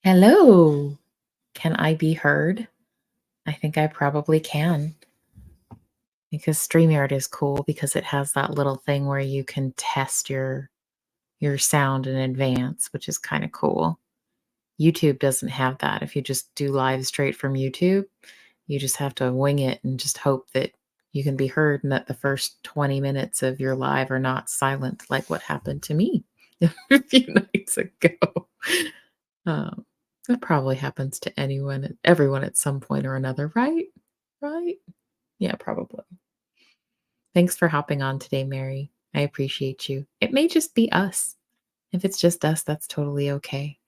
Hello. Can I be heard? I think I probably can because StreamYard is cool because it has that little thing where you can test your sound in advance, which is kind of cool. YouTube doesn't have that. If you just do live straight from YouTube, you just have to wing it and just hope that you can be heard and that the first 20 minutes of your live are not silent like what happened to me a few nights ago. Um, that probably happens to everyone at some point or another, right? Right? Yeah, probably. Thanks for hopping on today, Mary. I appreciate you. It may just be us. If it's just us, that's totally okay.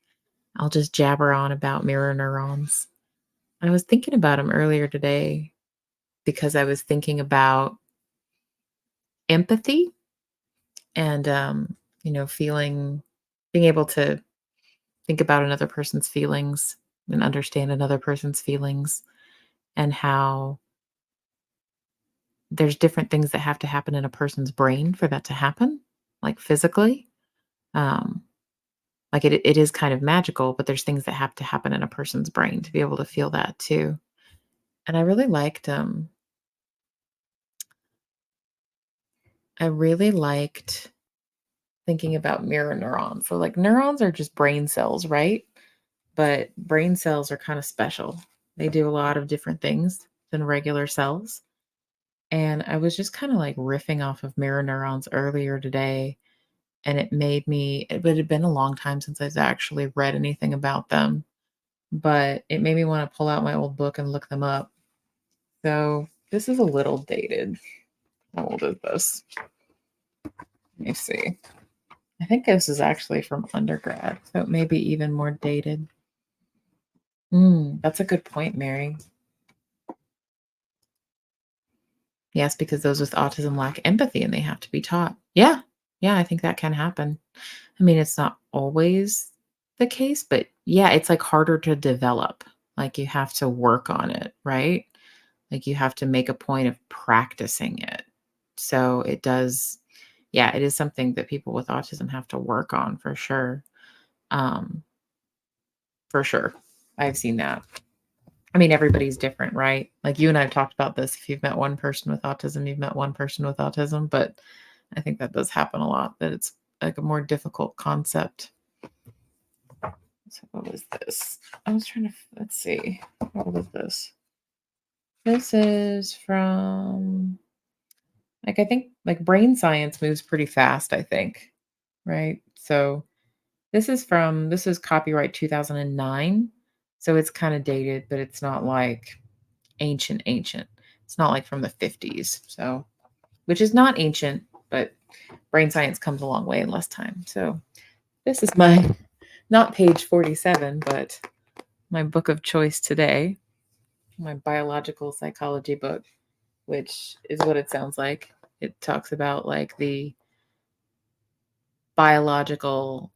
I'll just jabber on about mirror neurons. I was thinking about them earlier today because I was thinking about empathy and being able to think about another person's feelings and understand another person's feelings and how there's different things that have to happen in a person's brain for that to happen, like physically. Um, like it is kind of magical, but there's things that have to happen in a person's brain to be able to feel that too. And I really liked thinking about mirror neurons. So like neurons are just brain cells, right? But brain cells are kind of special. They do a lot of different things than regular cells. And I was just kind of like riffing off of mirror neurons earlier today. And it had been a long time since I've actually read anything about them, but it made me want to pull out my old book and look them up. So this is a little dated. How old is this? Let me see. I think this is actually from undergrad, so it may be even more dated. That's a good point, Mary. Yes, because those with autism lack empathy and they have to be taught. Yeah. Yeah, I think that can happen. I mean, it's not always the case, but yeah, it's like harder to develop. Like you have to work on it, right? Like you have to make a point of practicing it. So it does, yeah, it is something that people with autism have to work on for sure. Um, for sure. I've seen that. I mean, everybody's different, right? Like you and I have talked about this. If you've met one person with autism, you've met one person with autism, but I think that does happen a lot, that it's like a more difficult concept. So what was this? I was trying to, let's see. What was this? This is from, like, I think like brain science moves pretty fast, I think. Right. So this is copyright 2009. So it's kind of dated, but it's not like ancient. It's not like from the 50s. So, which is not ancient, but brain science comes a long way in less time. So this is my, not page 47, but my book of choice today, my biological psychology book, which is what it sounds like. It talks about like the biological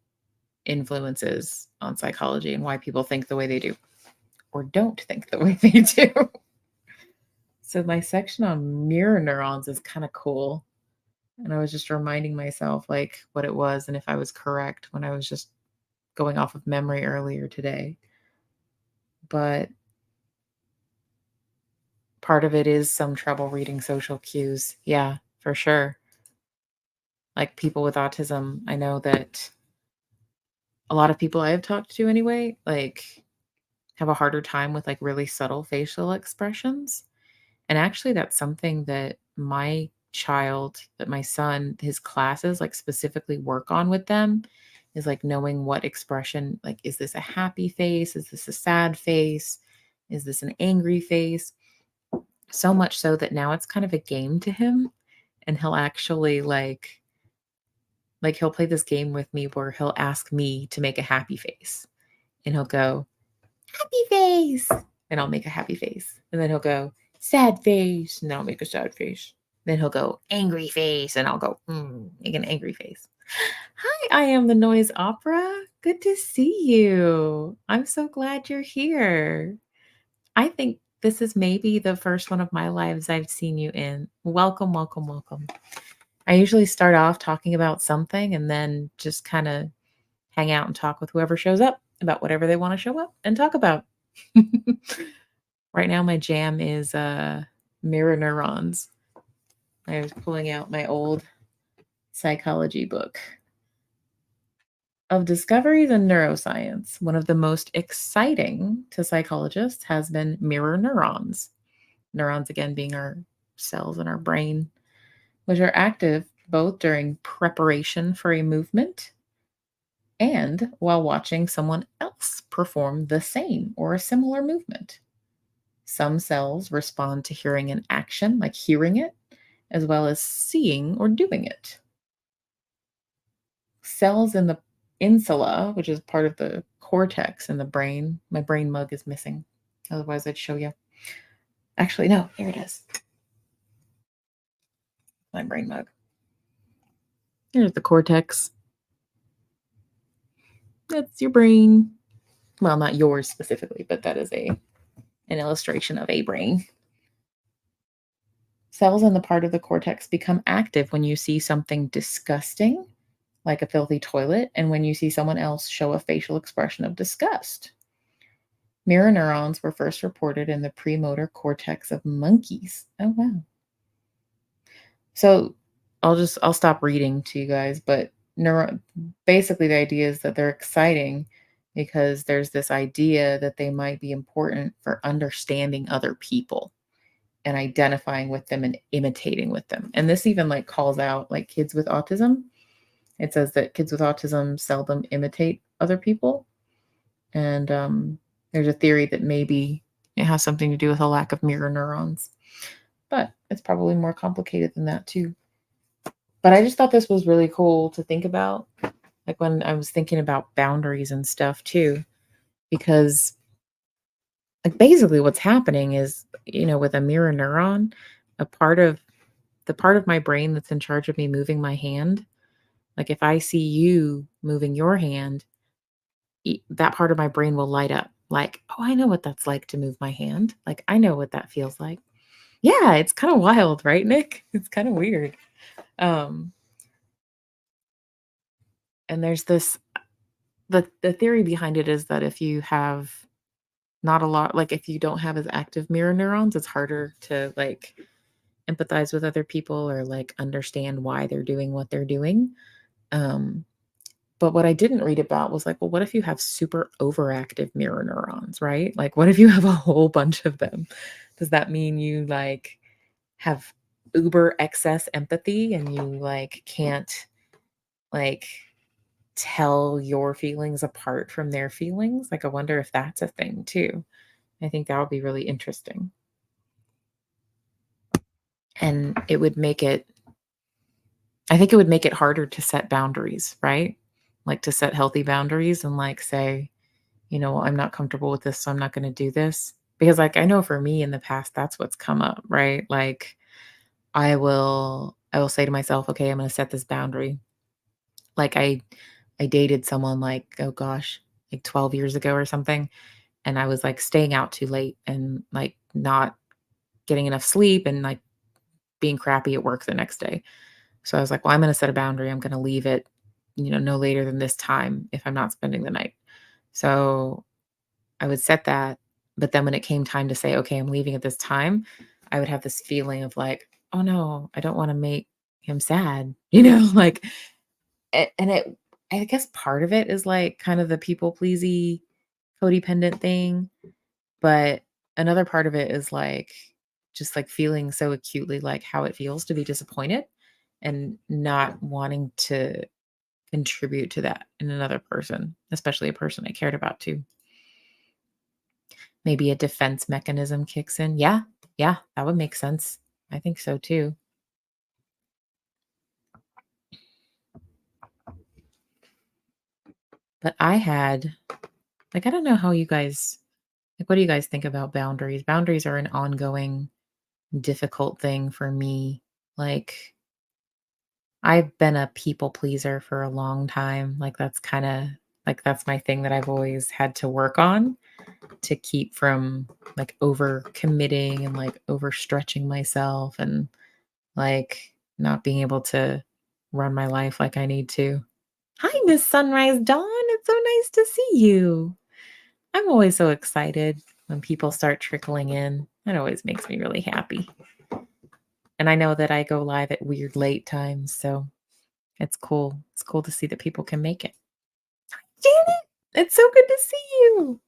influences on psychology and why people think the way they do or don't think the way they do. So my section on mirror neurons is kind of cool. And I was just reminding myself like what it was and if I was correct when I was just going off of memory earlier today. But part of it is some trouble reading social cues. Yeah, for sure. Like people with autism, I know that a lot of people I have talked to anyway, like have a harder time with like really subtle facial expressions. And actually that's something that my son, his classes like specifically work on with them is like knowing what expression, like is this a happy face? Is this a sad face? Is this an angry face? So much so that now it's kind of a game to him and he'll actually he'll play this game with me where he'll ask me to make a happy face and he'll go, "Happy face." And I'll make a happy face. And then he'll go, "Sad face." And I'll make a sad face. Then he'll go, "Angry face." And I'll go, make an angry face. Hi, I am the Noise Opera. Good to see you. I'm so glad you're here. I think this is maybe the first one of my lives I've seen you in. Welcome, welcome, welcome. I usually start off talking about something and then just kind of hang out and talk with whoever shows up. about whatever they want to show up and talk about. Right now, my jam is mirror neurons. I was pulling out my old psychology book of discoveries in neuroscience. One of the most exciting to psychologists has been mirror neurons. Neurons, again, being our cells in our brain, which are active both during preparation for a movement and while watching someone else perform the same or a similar movement. Some cells respond to hearing an action, like hearing it, as well as seeing or doing it. Cells in the insula, which is part of the cortex in the brain. My brain mug is missing. Otherwise, I'd show you. Actually, no, here it is. My brain mug. Here's the cortex. That's your brain. Well, not yours specifically, but that is an illustration of a brain. Cells in the part of the cortex become active when you see something disgusting, like a filthy toilet, and when you see someone else show a facial expression of disgust. Mirror neurons were first reported in the premotor cortex of monkeys. Oh, wow. So I'll stop reading to you guys, but basically the idea is that they're exciting because there's this idea that they might be important for understanding other people and identifying with them and imitating with them. And this even like calls out like kids with autism. It says that kids with autism seldom imitate other people. And there's a theory that maybe it has something to do with a lack of mirror neurons. But it's probably more complicated than that too. But I just thought this was really cool to think about, like when I was thinking about boundaries and stuff too, because like basically what's happening is, with a mirror neuron, a part of the part of my brain that's in charge of me moving my hand, like if I see you moving your hand, that part of my brain will light up like, oh, I know what that's like to move my hand. Like I know what that feels like. Yeah, it's kind of wild, right, Nick? It's kind of weird. Um, and there's this the theory behind it is that if you have not a lot, like if you don't have as active mirror neurons, it's harder to like empathize with other people or like understand why they're doing what they're doing. Um, but what I didn't read about was like, well, what if you have super overactive mirror neurons, right? Like, what if you have a whole bunch of them? Does that mean you like have uber excess empathy and you like can't like tell your feelings apart from their feelings? Like, I wonder if that's a thing too. I think that would be really interesting. And I think it would make it harder to set boundaries, right? Like to set healthy boundaries and like say, I'm not comfortable with this, so I'm not going to do this. Because like I know for me in the past, that's what's come up, right? Like I will say to myself, okay, I'm going to set this boundary. Like I dated someone like, oh gosh, like 12 years ago or something. And I was like staying out too late and like not getting enough sleep and like being crappy at work the next day. So I was like, well, I'm going to set a boundary. I'm going to leave it, no later than this time if I'm not spending the night. So I would set that. But then when it came time to say, okay, I'm leaving at this time, I would have this feeling of like, oh no, I don't want to make him sad, like, and I guess part of it is like kind of the people pleasy codependent thing. But another part of it is like just like feeling so acutely like how it feels to be disappointed and not wanting to contribute to that in another person, especially a person I cared about too. Maybe a defense mechanism kicks in. Yeah. Yeah, that would make sense. I think so too. But I don't know how you guys, like, what do you guys think about boundaries? Boundaries are an ongoing, difficult thing for me. Like, I've been a people pleaser for a long time. Like, that's my thing that I've always had to work on to keep from like over committing and like overstretching myself and like not being able to run my life like I need to. Hi, Miss Sunrise Dawn. It's so nice to see you. I'm always so excited when people start trickling in. It always makes me really happy. And I know that I go live at weird late times, so it's cool. It's cool to see that people can make it. Janet, it's so good to see you.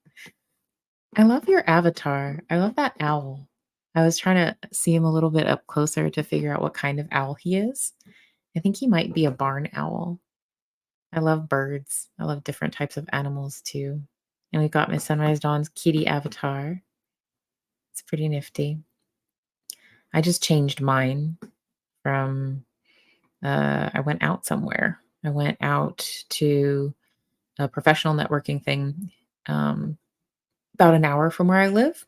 I love your avatar. I love that owl. I was trying to see him a little bit up closer to figure out what kind of owl he is. I think he might be a barn owl. I love birds. I love different types of animals too. And we've got Miss Sunrise Dawn's kitty avatar. It's pretty nifty. I just changed mine from I went out somewhere. I went out to a professional networking thing um, about an hour from where I live.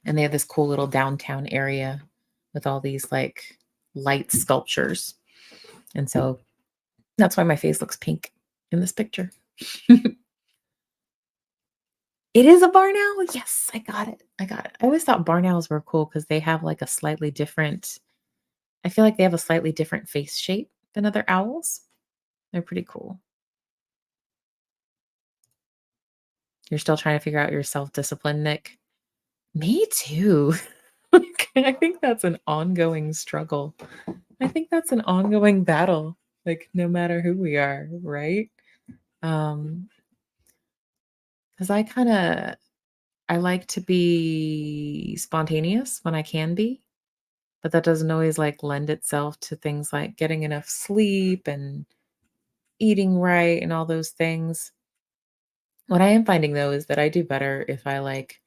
And they have this cool little downtown area with all these like light sculptures. And so that's why my face looks pink in this picture. It is a barn owl? Yes, I got it. I got it. I always thought barn owls were cool because they have like a slightly different I feel like they have a slightly different face shape than other owls. They're pretty cool. You're still trying to figure out your self-discipline, Nick? Me too. Like, I think that's an ongoing struggle. I think that's an ongoing battle, like, no matter who we are, right? Um, because I like to be spontaneous when I can be, but that doesn't always, like, lend itself to things like getting enough sleep and eating right and all those things. What I am finding, though, is that I do better if I, like,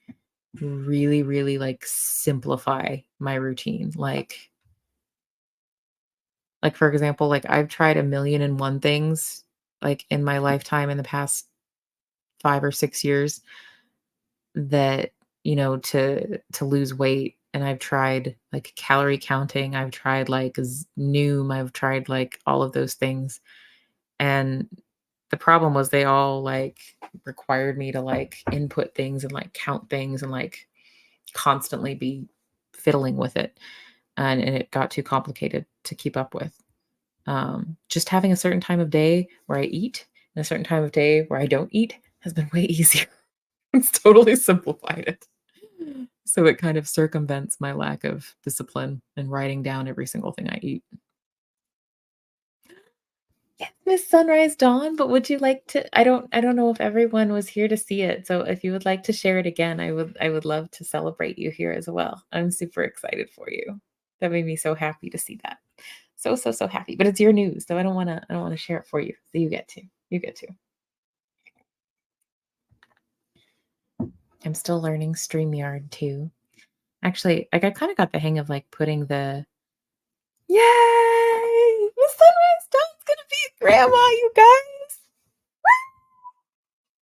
really, really, like, simplify my routine. Like, for example, like, I've tried a million and one things, like, in my lifetime in the past 5 or 6 years that, to lose weight, and I've tried, like, calorie counting, I've tried, like, Noom, I've tried, like, all of those things, and the problem was they all, like, required me to, like, input things and, like, count things and, like, constantly be fiddling with it, and it got too complicated to keep up with. Just having a certain time of day where I eat and a certain time of day where I don't eat has been way easier. It's totally simplified it. So it kind of circumvents my lack of discipline and writing down every single thing I eat. Yes, Miss Sunrise Dawn, but would you like to I don't know if everyone was here to see it. So if you would like to share it again, I would love to celebrate you here as well. I'm super excited for you. That made me so happy to see that. So, so, so happy. But it's your news, so I don't wanna share it for you. So you get to. You get to. I'm still learning StreamYard too. Actually, like, I kinda got the hang of, like, putting the Yay! Miss Sunrise Dawn's gonna be a grandma, you guys!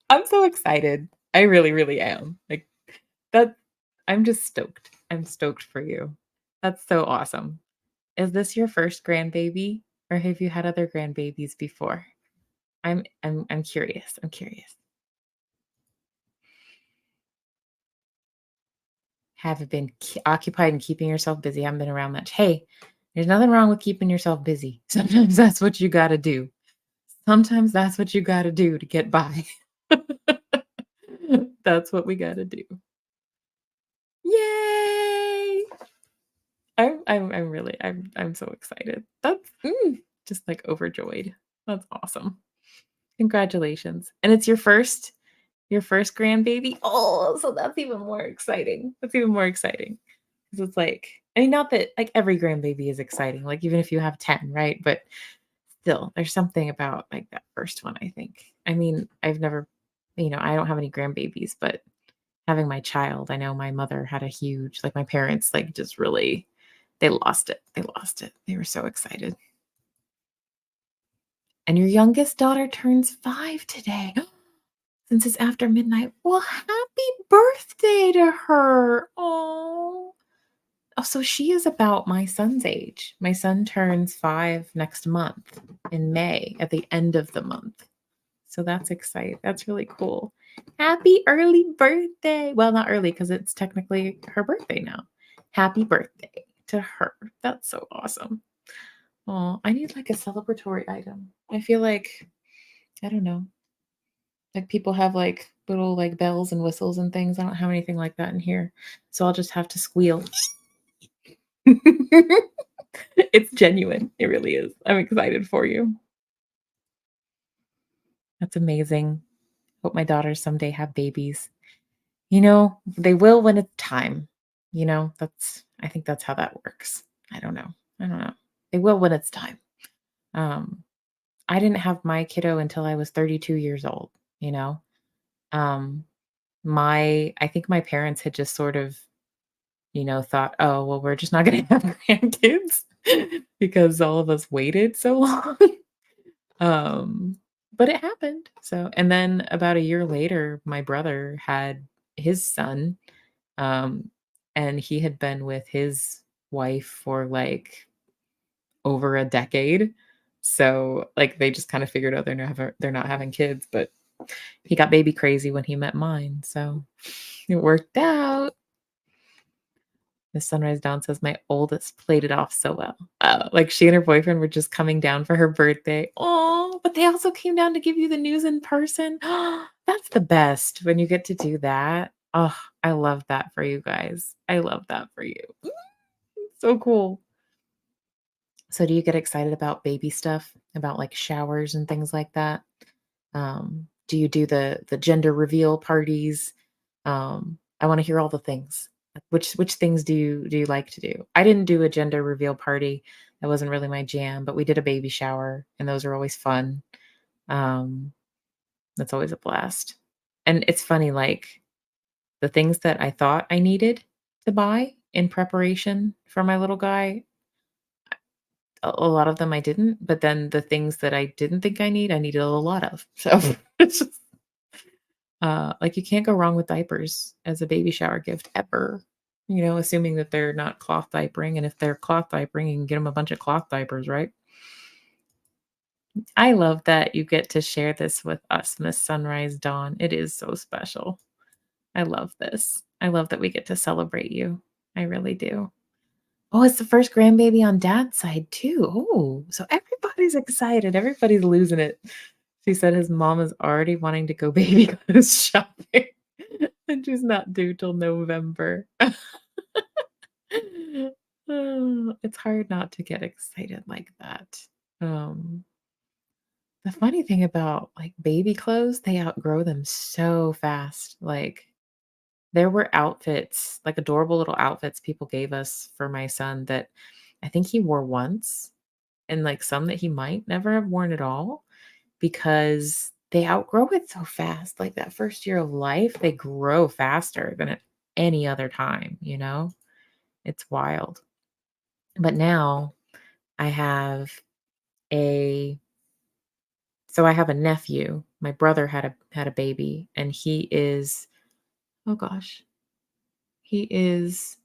I'm so excited. I really, really am. Like, that I'm just stoked. I'm stoked for you. That's so awesome. Is this your first grandbaby, or have you had other grandbabies before? I'm curious. I'm curious. Haven't been occupied and keeping yourself busy. Haven't been around much. Hey, there's nothing wrong with keeping yourself busy. Sometimes that's what you gotta do. Sometimes that's what you gotta do to get by. That's what we gotta do. Yay! I'm so excited. That's just like overjoyed. That's awesome. Congratulations. And it's your first grandbaby? Oh, so that's even more exciting. That's even more exciting. 'Cause it's like I mean, not that like every grandbaby is exciting, like even if you have 10, right? But still, there's something about like that first one, I think. I mean, I've never, I don't have any grandbabies, but having my child, I know my mother had a huge, like my parents, like just really, they lost it. They lost it. They were so excited. And your youngest daughter turns 5 today. Since it's after midnight. Well, happy birthday to her. Oh. Oh, so she is about my son's age. My son turns 5 next month in May at the end of the month. So that's exciting. That's really cool. Happy early birthday. Well, not early because it's technically her birthday now. Happy birthday to her. That's so awesome. Oh, I need like a celebratory item. I feel like I don't know. Like people have like little like bells and whistles and things. I don't have anything like that in here. So I'll just have to squeal. It's genuine. It really is. I'm excited for you. That's amazing. Hope my daughters someday have babies. They will when it's time. I think that's how that works. I don't know. I don't know. They will when it's time. Um, I didn't have my kiddo until I was 32 years old, you know? Um, I think my parents had just sort of, thought, "Oh, well, we're just not gonna have grandkids because all of us waited so long." Um, but it happened. And then about a year later, my brother had his son, um, and he had been with his wife for like over a decade. So like they just kind of figured out they're not having kids, but he got baby crazy when he met mine. So it worked out. The Sunrise Dawn says my oldest played it off so well. Like she and her boyfriend were just coming down for her birthday. Oh, but they also came down to give you the news in person. That's the best when you get to do that. Oh, I love that for you guys. I love that for you. So cool. So do you get excited about baby stuff, about like showers and things like that? Do you do the gender reveal parties? I want to hear all the things. Like, which things do you like to do? I didn't do a gender reveal party. That wasn't really my jam, but we did a baby shower, and those are always fun. Um, that's always a blast. And it's funny, like the things that I thought I needed to buy in preparation for my little guy, a lot of them I didn't, but then the things that I didn't think I needed a lot of. So it's just, like you can't go wrong with diapers as a baby shower gift ever. Assuming that they're not cloth diapering, and if they're cloth diapering, you can get them a bunch of cloth diapers, right? I love that you get to share this with us, Miss Sunrise Dawn. It is so special. I love this. I love that we get to celebrate you. I really do. Oh, it's the first grandbaby on dad's side too. Oh, so everybody's excited. Everybody's losing it. She said his mom is already wanting to go baby clothes shopping, and she's not due till November. Oh, it's hard not to get excited like that. Um, the funny thing about like baby clothes, they outgrow them so fast. Like there were outfits, like adorable little outfits people gave us for my son that I think he wore once, and like some that he might never have worn at all because they outgrow it so fast. Like that first year of life, they grow faster than at any other time. It's wild. But now I have a I have a nephew. My brother had a baby, and he is, oh gosh, he is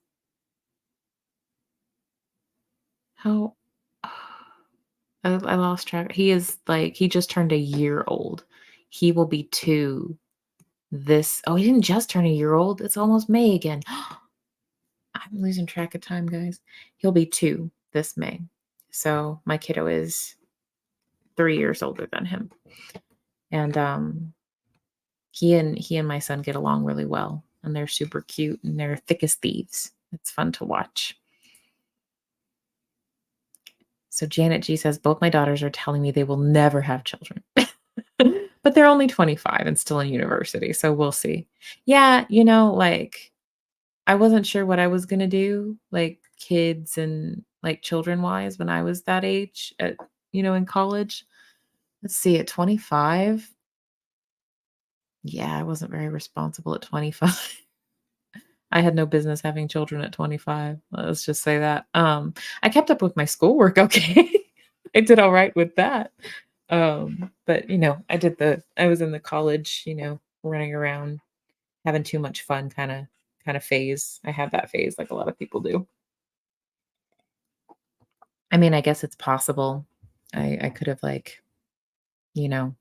how I lost track. He is like he just turned a year old. He will be 2 this oh, he didn't just turn a year old. It's almost May again. I'm losing track of time, guys. He'll be 2 this May. So my kiddo is 3 years older than him. And he and my son get along really well, and they're super cute, and they're thick as thieves. It's fun to watch. So Janet G says both my daughters are telling me they will never have children. But they're only 25 and still in university, so we'll see. Yeah, like I wasn't sure what I was going to do, like kids and like children wise when I was that age in college. Let's see, at 25, yeah, I wasn't very responsible at 25. I had no business having children at 25. Let's just say that. I kept up with my schoolwork okay. I did all right with that. But I was in the college, running around, having too much fun kind of phase. I had that phase like a lot of people do. I mean, I guess it's possible. I could have like, you know,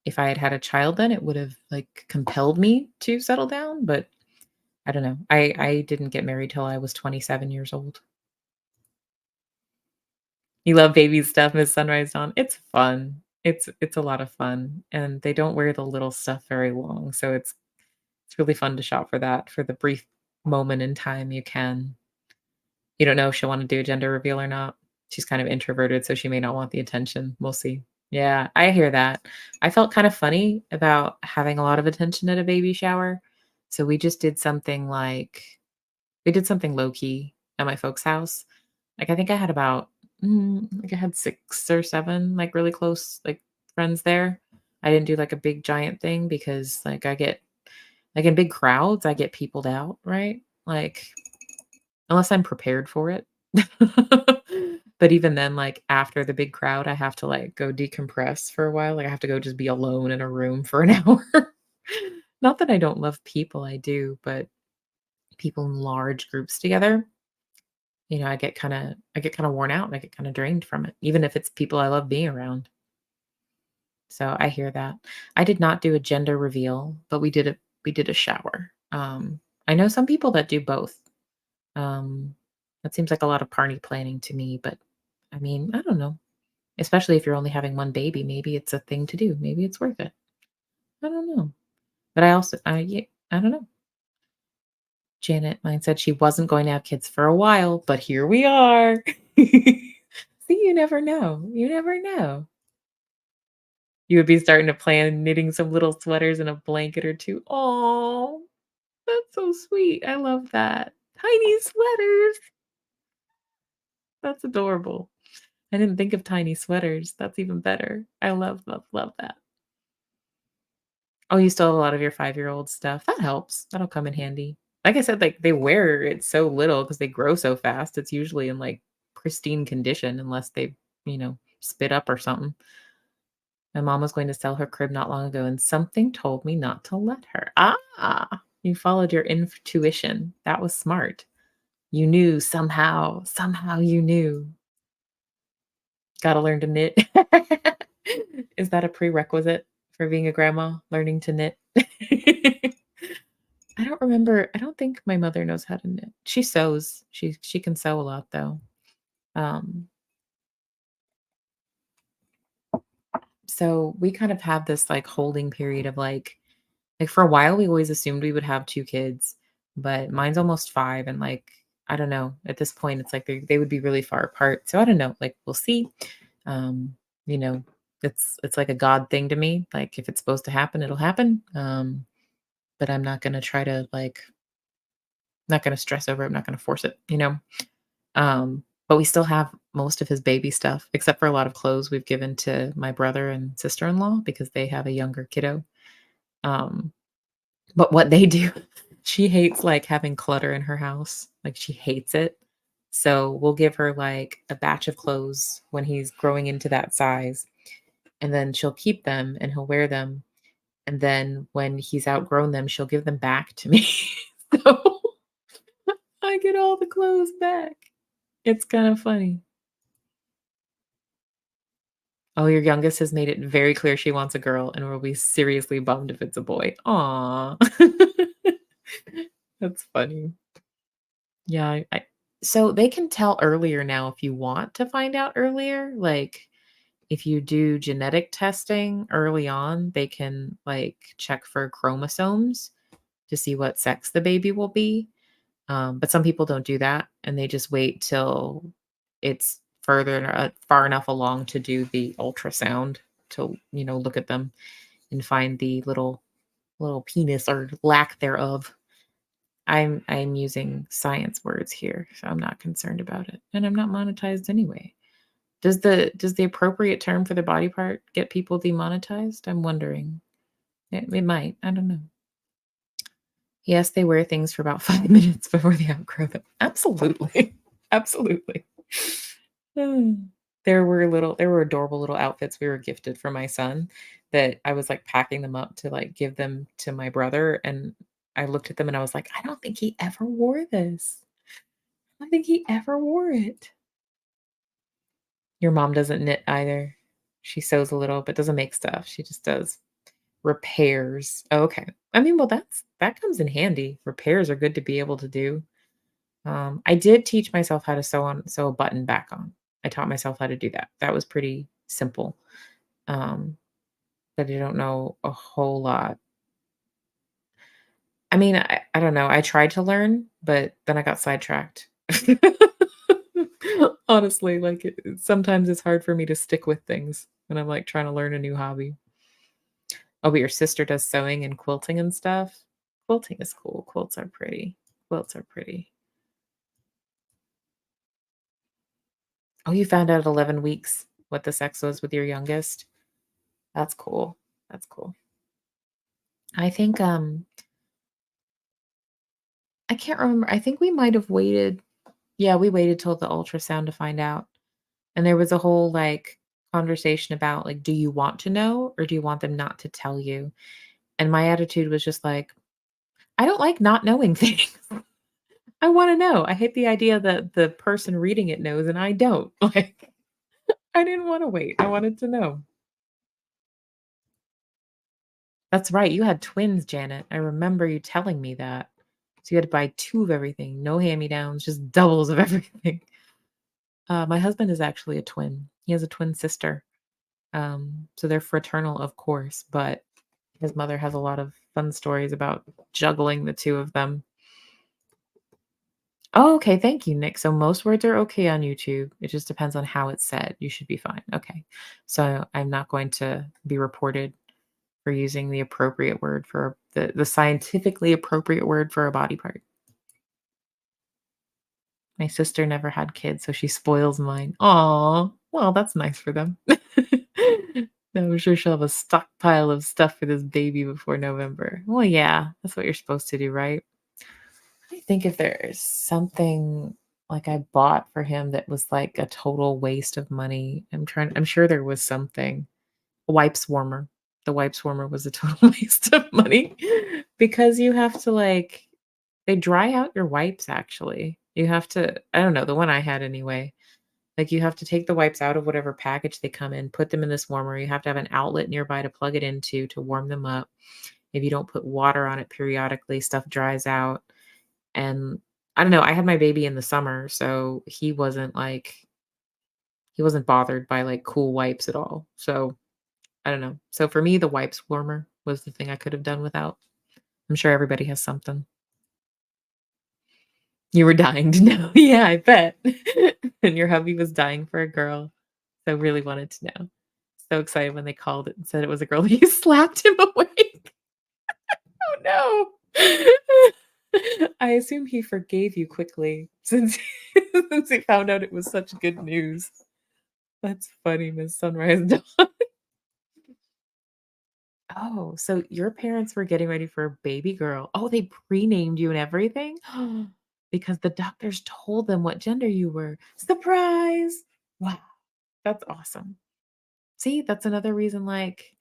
if I had had a child then it would have like compelled me to settle down, but I don't know. I didn't get married till I was 27 years old. You love baby stuff, Miss Sunrise Dawn. It's fun. It's a lot of fun, and they don't wear the little stuff very long, so it's really fun to shop for that for the brief moment in time you can. You don't know if she'll wanna do a gender reveal or not. She's kind of introverted, so she may not want the attention. We'll see. Yeah, I hear that. I felt kind of funny about having a lot of attention at a baby shower, so we just did something like we did something low key at my folks' house. Like, I think I had about, like, I had 6 or 7, like, really close, like, friends there. I didn't do, like, a big giant thing because, like, I get like, in big crowds, I get peopled out, right? Like, unless I'm prepared for it. But even then, like, after the big crowd, I have to, like, go decompress for a while. Like, I have to go just be alone in a room for an hour. Not that I don't love people, I do, but people in large groups together, I get kinda worn out and I get kinda drained from it, even if it's people I love being around. So I hear that. I did not do a gender reveal, but we did a shower. I know some people that do both. Um, that seems like a lot of party planning to me, but I mean, I don't know. Especially if you're only having one baby, maybe it's a thing to do. Maybe it's worth it. I don't know. But I don't know. Janet, mine said she wasn't going to have kids for a while, but here we are. See, you never know. You never know. You would be starting to plan knitting some little sweaters and a blanket or 2. Oh, that's so sweet. I love that. Tiny sweaters. That's adorable. I didn't think of tiny sweaters. That's even better. I love, love, love that. Oh, you still have a lot of your 5-year-old stuff. That helps. That'll come in handy. Like I said, like, they wear it so little because they grow so fast. It's usually in, like, pristine condition unless they, spit up or something. My mom was going to sell her crib not long ago, and something told me not to let her. Ah, you followed your intuition. That was smart. You knew somehow you knew. Gotta learn to knit. Is that a prerequisite for being a grandma, learning to knit? I don't think my mother knows how to knit. She sews. She can sew a lot though. Um, so we kind of have this like holding period of like for a while we always assumed we would have 2 kids, but mine's almost 5 and like I don't know. At this point it's like they would be really far apart. So I don't know. Like we'll see. Um, you know, it's like a God thing to me. Like if it's supposed to happen, it'll happen. But I'm not gonna try to like not gonna stress over it. I'm not gonna force it. But we still have most of his baby stuff, except for a lot of clothes we've given to my brother and sister-in-law because they have a younger kiddo. Um, but what they do, she hates like having clutter in her house. Like she hates it. So we'll give her like a batch of clothes when he's growing into that size, and then she'll keep them and he'll wear them. And then when he's outgrown them, she'll give them back to me. So I get all the clothes back. It's kind of funny. Oh, your youngest has made it very clear she wants a girl and will be seriously bummed if it's a boy. Aw. That's funny. Yeah, so they can tell earlier now if you want to find out earlier, like, if you do genetic testing early on, they can, like, check for chromosomes to see what sex the baby will be. But some people don't do that, and they just wait till it's far enough along to do the ultrasound to, look at them and find the little penis or lack thereof. I'm using science words here, so I'm not concerned about it, and I'm not monetized anyway. Does the appropriate term for the body part get people demonetized? I'm wondering. It might. I don't know. Yes, they wear things for about 5 minutes before they outgrow them. Absolutely. Absolutely. Mm. There were adorable little outfits we were gifted from my son that I was, like, packing them up to, like, give them to my brother, and I looked at them and I was like, "I don't think he ever wore this. I don't think he ever wore it." Your mom doesn't knit either. She sews a little, but doesn't make stuff. She just does repairs. Oh, okay. I mean, well, that comes in handy. Repairs are good to be able to do. I did teach myself how to sew a button back on. I taught myself how to do that. That was pretty simple. Um, but I don't know a whole lot. I mean, I don't know. I tried to learn, but then I got sidetracked. Honestly, like, sometimes it's hard for me to stick with things when I'm, like, trying to learn a new hobby. Oh, but your sister does sewing and quilting and stuff? Quilting is cool. Quilts are pretty. Quilts are pretty. Oh, you found out at 11 weeks what the sex was with your youngest? That's cool. That's cool. I think, I can't remember. I think we might have waited. Yeah, we waited till the ultrasound to find out. And there was a whole, like, conversation about, like, do you want to know or do you want them not to tell you? And my attitude was just like, I don't like not knowing things. I wanna know. I hate the idea that the person reading it knows and I don't. Like, I didn't wanna wait. I wanted to know. That's right, you had twins, Janet. I remember you telling me that. So you had to buy 2 of everything, no hand-me-downs, just doubles of everything. My husband is actually a twin. He has a twin sister. So they're fraternal, of course, but his mother has a lot of fun stories about juggling the 2 of them. Oh, okay, thank you, Nick. So most words are okay on YouTube. It just depends on how it's said. You should be fine. Okay. So I'm not going to be reported for using the appropriate word for the scientifically appropriate word for a body part. My sister never had kids, so she spoils mine. Aw, well, that's nice for them. No, I'm sure she'll have a stockpile of stuff for this baby before November. Well, yeah, that's what you're supposed to do, right? I think if there's something like I bought for him that was like a total waste of money, I'm sure there was something. A wipes warmer. The wipes warmer was a total waste of money because you have to, like, they dry out your wipes actually. You have to, I don't know, the one I had anyway. Like, you have to take the wipes out of whatever package they come in, put them in this warmer. You have to have an outlet nearby to plug it into to warm them up. If you don't put water on it periodically, stuff dries out. And I don't know, I had my baby in the summer, so he wasn't bothered by, like, cool wipes at all. So, I don't know. So for me, the wipes warmer was the thing I could have done without. I'm sure everybody has something. You were dying to know. Yeah, I bet. And your hubby was dying for a girl, so really wanted to know. So excited when they called it and said it was a girl. You slapped him awake. Oh, no. I assume he forgave you quickly since since he found out it was such good news. That's funny, Miss Sunrise Dawn. Oh, so your parents were getting ready for a baby girl. Oh, they pre-named you and everything? Because the doctors told them what gender you were. Surprise! Wow, that's awesome. See, that's another reason, like,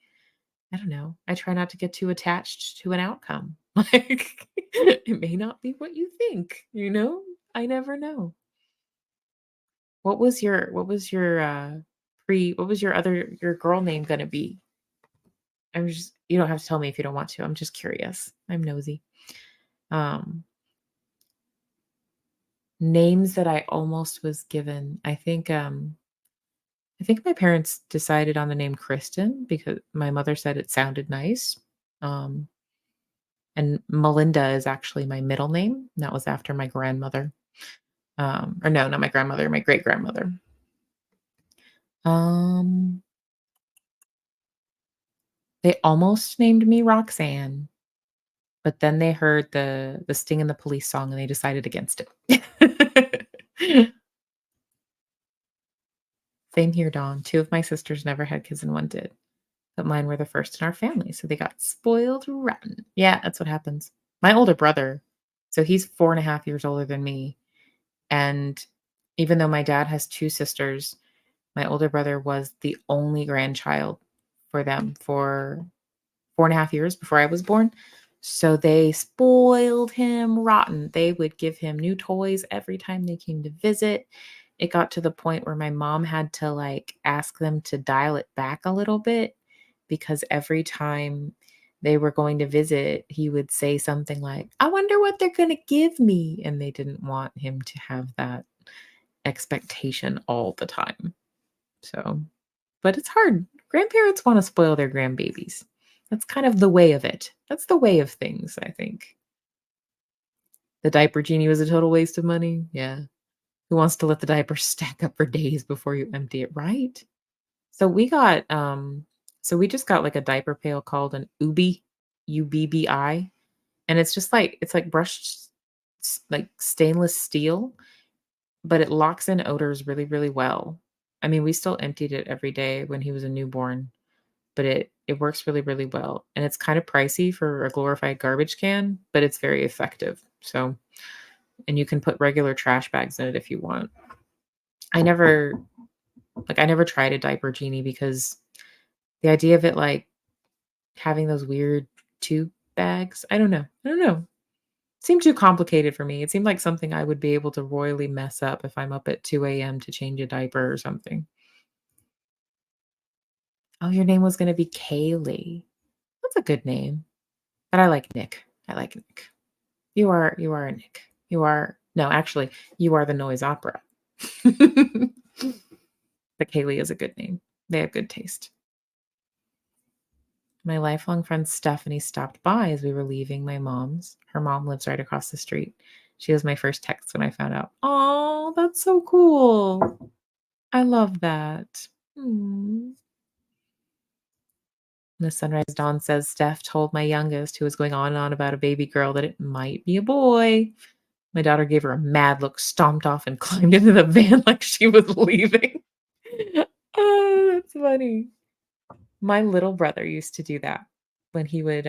I don't know, I try not to get too attached to an outcome. Like, it may not be what you think, you know? I never know. What was your girl name gonna be? You don't have to tell me if you don't want to. I'm just curious. I'm nosy. Um, Names that I almost was given. I think my parents decided on the name Kristen because my mother said it sounded nice. Um, and Melinda is actually my middle name. That was after my grandmother. Or no, not my grandmother, my great grandmother. Um, they almost named me Roxanne, but then they heard the Sting and the Police song and they decided against it. Same here, Dawn. 2 of my sisters never had kids and 1 did, but mine were the first in our family, so they got spoiled rotten. Yeah, that's what happens. My older brother, so he's 4.5 years older than me, and even though my dad has 2 sisters, my older brother was the only grandchild for them for 4.5 years before I was born. So they spoiled him rotten. They would give him new toys every time they came to visit. It got to the point where my mom had to, like, ask them to dial it back a little bit because every time they were going to visit, he would say something like, "I wonder what they're gonna give me," and they didn't want him to have that. expectation all the time. So, but it's hard. Grandparents wanna spoil their grandbabies. That's kind of the way of it. That's the way of things, I think. The diaper genie was a total waste of money? Yeah. Who wants to let the diaper stack up for days before you empty it, right? So we just got, like, a diaper pail called an Ubi, UBBI, and it's like brushed like, stainless steel, but it locks in odors really, really well. I mean, we still emptied it every day when he was a newborn, but it works really, really well, and it's kinda pricey for a glorified garbage can, but it's very effective, so and you can put regular trash bags in it if you want. I never I never tried a diaper genie because the idea of it, like, having those weird tube bags, I don't know. Seemed too complicated for me. It seemed like something I would be able to royally mess up if I'm up at 2 AM to change a diaper or something. Oh, your name was gonna be Kaylee. That's a good name, but I like Nick. I like Nick. You are a Nick. You are no, actually, you are the noise opera. But Kaylee is a good name. They have good taste. My lifelong friend Stephanie stopped by as we were leaving my mom's. Her mom lives right across the street. She was my first text when I found out. Oh, that's so cool. I love that. Mm. The Sunrise Dawn says Steph told my youngest, who was going on and on about a baby girl, that it might be a boy. My daughter gave her a mad look, stomped off, and climbed into the van like she was leaving. Oh, that's funny. My little brother used to do that when he would,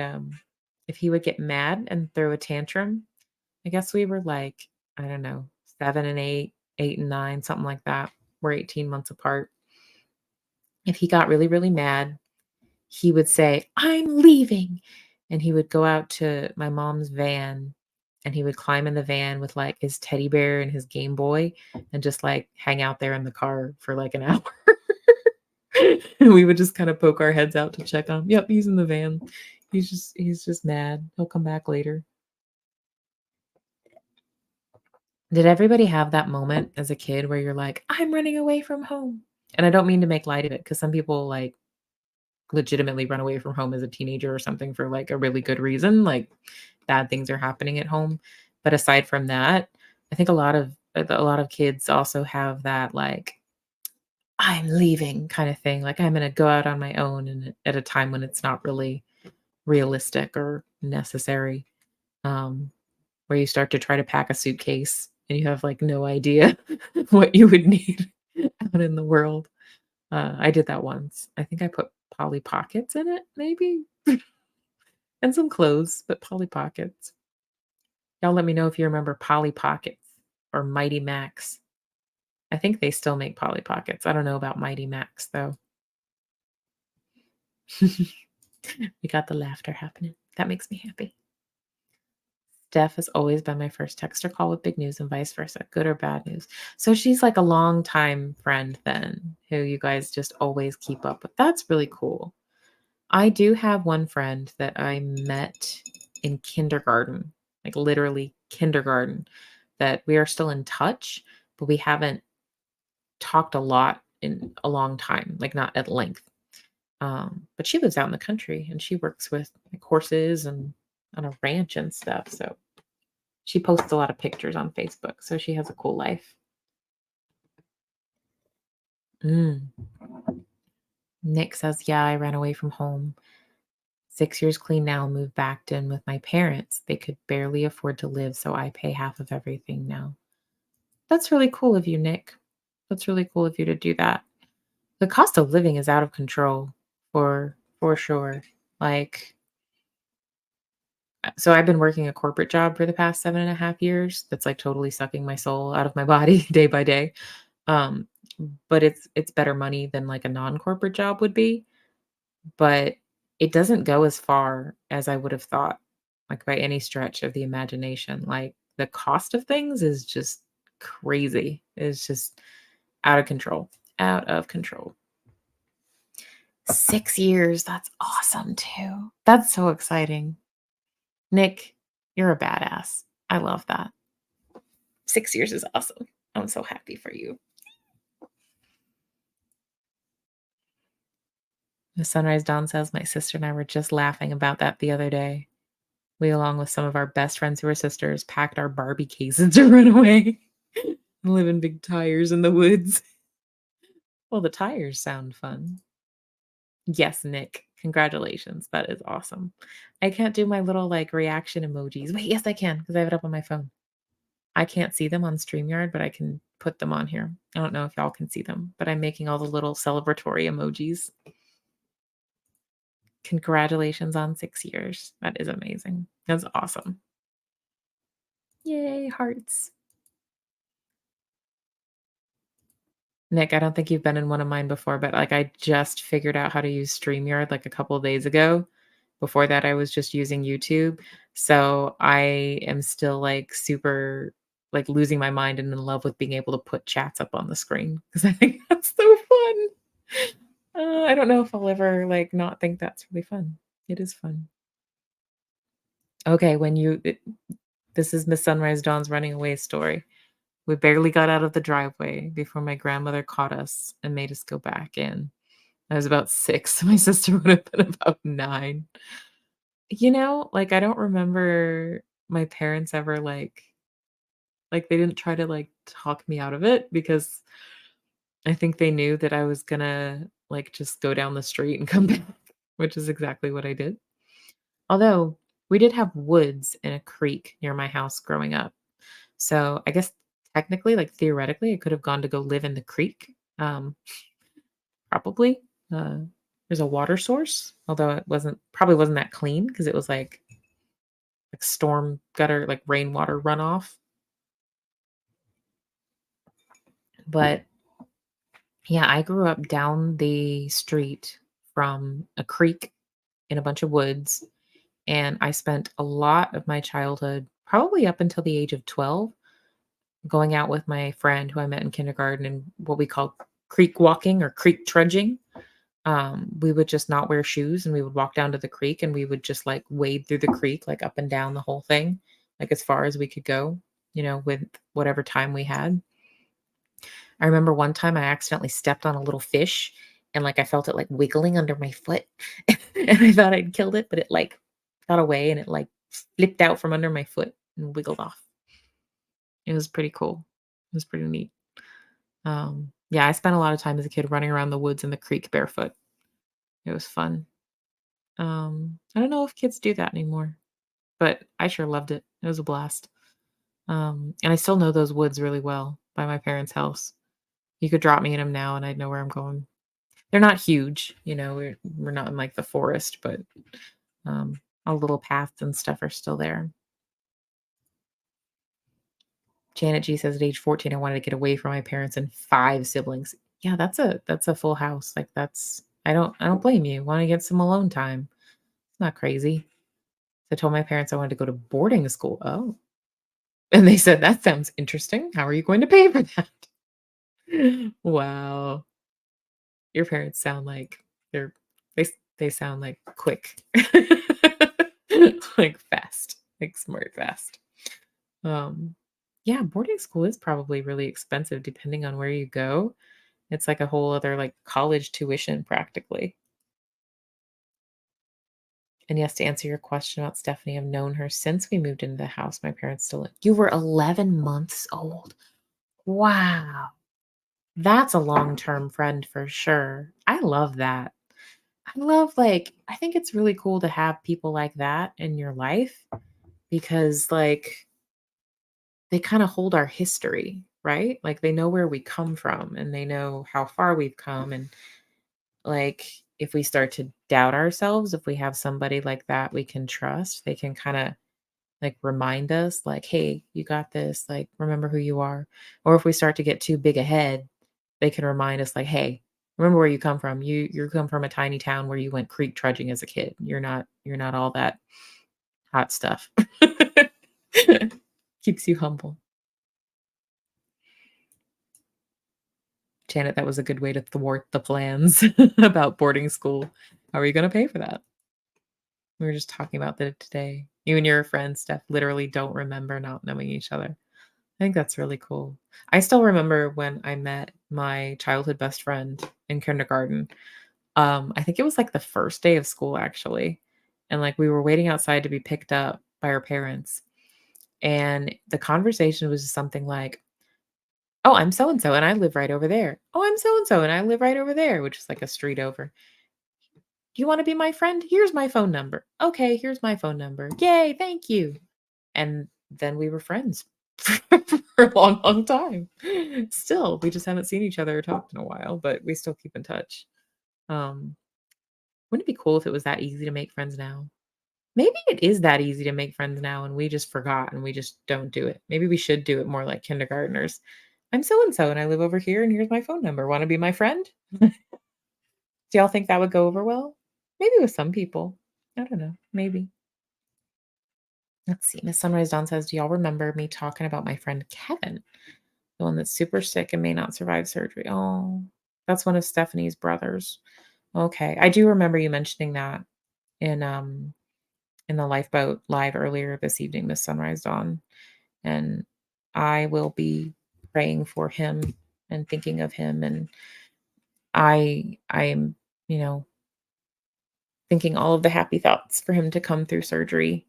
if he would get mad and throw a tantrum. I guess we were like, I don't know, 7 and 8, 8 and 9, something like that. We're 18 months apart. If he got really, really mad, he would say, "I'm leaving." And he would go out to my mom's van and he would climb in the van with like his teddy bear and his Game Boy and just like hang out there in the car for like an hour. And we would just kind of poke our heads out to check on him. Yep, he's in the van. He's just mad. He'll come back later. Did everybody have that moment as a kid where you're like, "I'm running away from home"? And I don't mean to make light of it because some people, like, legitimately run away from home as a teenager or something for, like, a really good reason, like, bad things are happening at home. But aside from that, I think a lot of kids also have that, like, "I'm leaving" kinda thing, like, "I'm gonna go out on my own," and at a time when it's not really realistic or necessary. Um Where you start to try to pack a suitcase and you have, like, no idea what you would need out in the world. I did that once. I think I put Polly Pockets in it, maybe? And some clothes, but Polly Pockets. Y'all let me know if you remember Polly Pockets or Mighty Max. I think they still make Polly Pockets. I don't know about Mighty Max, though. We got the laughter happening. That makes me happy. Steph has always been my first text or call with big news and vice versa, good or bad news. So she's like a longtime friend then who you guys just always keep up with. That's really cool. I do have one friend that I met in kindergarten, like literally kindergarten, that we are still in touch, but we haven't talked a lot in a long time, like not at length. But she lives out in the country and she works with like horses and on a ranch and stuff. So she posts a lot of pictures on Facebook, so she has a cool life. Mm. Nick says, "Yeah, I ran away from home. 6 years clean now, moved back in with my parents. They could barely afford to live, so I pay half of everything now." That's really cool of you, Nick. That's really cool of you to do that. The cost of living is out of control for sure. Like, so I've been working a corporate job for the past 7.5 years. That's like totally sucking my soul out of my body day by day. Um, but it's better money than like a non-corporate job would be, but it doesn't go as far as I would have thought, like by any stretch of the imagination. Like the cost of things is just crazy. It's just out of control. Out of control. 6 years, that's awesome too. That's so exciting. Nick, you're a badass. I love that. 6 years is awesome. I'm so happy for you. The Sunrise Dawn says, "My sister and I were just laughing about that the other day. We, along with some of our best friends who are sisters, packed our Barbie cases to run away and live in big tires in the woods." Well, the tires sound fun. Yes, Nick. Congratulations. That is awesome. I can't do my little, like, reaction emojis. Wait, yes, I can because I have it up on my phone. I can't see them on StreamYard, but I can put them on here. I don't know if y'all can see them, but I'm making all the little celebratory emojis. Congratulations on 6 years. That is amazing. That's awesome. Yay, hearts. Nick, I don't think you've been in one of mine before, but, like, I just figured out how to use StreamYard, like, a couple of days ago. Before that, I was just using YouTube. So, I am still, like, super, like, losing my mind and in love with being able to put chats up on the screen because I think that's so fun. I don't know if I'll ever, like, not think that's really fun. It is fun. Okay, this is Miss Sunrise Dawn's running away story. We barely got out of the driveway before my grandmother caught us and made us go back in. I was about 6. My sister would have been about 9. Like, I don't remember my parents ever, they didn't try to, like, talk me out of it because I think they knew that I was gonna, like, just go down the street and come back, which is exactly what I did. Although, we did have woods and a creek near my house growing up. So, I guess technically, like, theoretically, I could have gone to go live in the creek, probably. Uh, there's a water source, although it wasn't that clean because it was, like storm gutter, like rainwater runoff. But, yeah, I grew up down the street from a creek in a bunch of woods, and I spent a lot of my childhood, probably up until the age of 12, going out with my friend who I met in kindergarten and what we call creek walking or creek trudging. We would just not wear shoes and we would walk down to the creek and we would just like wade through the creek, like up and down the whole thing, like as far as we could go, with whatever time we had. I remember one time I accidentally stepped on a little fish and like I felt it like wiggling under my foot and I thought I'd killed it, but it like got away and it like flipped out from under my foot and wiggled off. It was pretty cool. It was pretty neat. Yeah, I spent a lot of time as a kid running around the woods and the creek barefoot. It was fun. I don't know if kids do that anymore, but I sure loved it. It was a blast. And I still know those woods really well by my parents' house. You could drop me in them now and I'd know where I'm going. They're not huge, we're not in like the forest, but all little paths and stuff are still there. Janet G says at age 14, I wanted to get away from my parents and 5 siblings. Yeah, that's a full house. Like I don't blame you. Want to get some alone time. It's not crazy. I told my parents I wanted to go to boarding school. Oh. And they said, "That sounds interesting. How are you going to pay for that?" Wow. Your parents sound like they're they sound like quick. Like fast, like smart fast. Um, yeah, boarding school is probably really expensive depending on where you go. It's like a whole other like college tuition practically. And yes, to answer your question about Stephanie, I've known her since we moved into the house my parents still live. You were 11 months old. Wow. That's a long-term friend for sure. I love that. I think it's really cool to have people like that in your life because, like, they kinda hold our history, right? Like, they know where we come from, and they know how far we've come, and, like, if we start to doubt ourselves, if we have somebody like that we can trust, they can kinda, like, remind us, like, "Hey, you got this, like, remember who you are." Or if we start to get too big ahead, they can remind us, like, "Hey, remember where you come from. You come from a tiny town where you went creek trudging as a kid. You're not all that hot stuff." Keeps you humble. Janet, that was a good way to thwart the plans about boarding school. How are you gonna pay for that? We were just talking about that today. You and your friend Steph literally don't remember not knowing each other. I think that's really cool. I still remember when I met my childhood best friend in kindergarten. I think it was, like, the first day of school, actually, and, like, we were waiting outside to be picked up by our parents, and the conversation was just something like, "Oh, I'm so and so, and I live right over there. Oh, I'm so and so, and I live right over there," which is, like, a street over. "Do you wanna be my friend? Here's my phone number." "Okay, here's my phone number." "Yay, thank you." And then we were friends for a long, long time. Still, we just haven't seen each other or talked in a while, but we still keep in touch. Um, wouldn't it be cool if it was that easy to make friends now? Maybe it is that easy to make friends now and we just forgot and we just don't do it. Maybe we should do it more like kindergartners. I'm so and so and I live over here and here's my phone number. Want to be my friend? Do y'all think that would go over well? Maybe with some people. I don't know. Maybe. Let's see. Miss Sunrise Dawn says, do y'all remember me talking about my friend Kevin, the one that's super sick and may not survive surgery? Oh, that's one of Stephanie's brothers. Okay. I do remember you mentioning that in in the lifeboat live earlier this evening, Miss Sunrise Dawn. And I will be praying for him and thinking of him. And I'm, you know, thinking all of the happy thoughts for him to come through surgery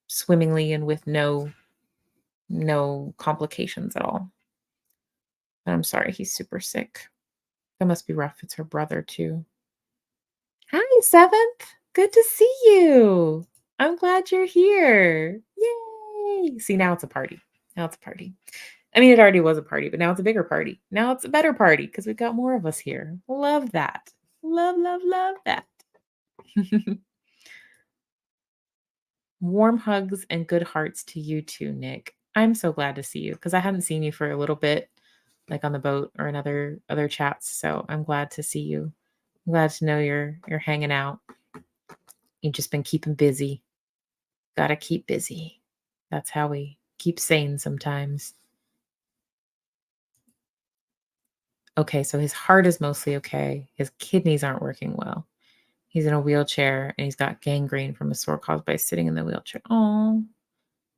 swimmingly and with no complications at all. And I'm sorry he's super sick. That must be rough. It's her brother too. Hi, Seventh. Good to see you. I'm glad you're here. Yay. See, now it's a party. Now it's a party. I mean, it already was a party, but now it's a bigger party. Now it's a better party because we've got more of us here. Love that. Love, love, love that. Warm hugs and good hearts to you too, Nick. I'm so glad to see you because I hadn't seen you for a little bit, like on the boat or in other chats. So I'm glad to see you. I'm glad to know you're hanging out. You've just been keeping busy. Gotta keep busy. That's how we keep sane sometimes. Okay, so his heart is mostly okay. His kidneys aren't working well. He's in a wheelchair and he's got gangrene from a sore caused by sitting in the wheelchair. Oh,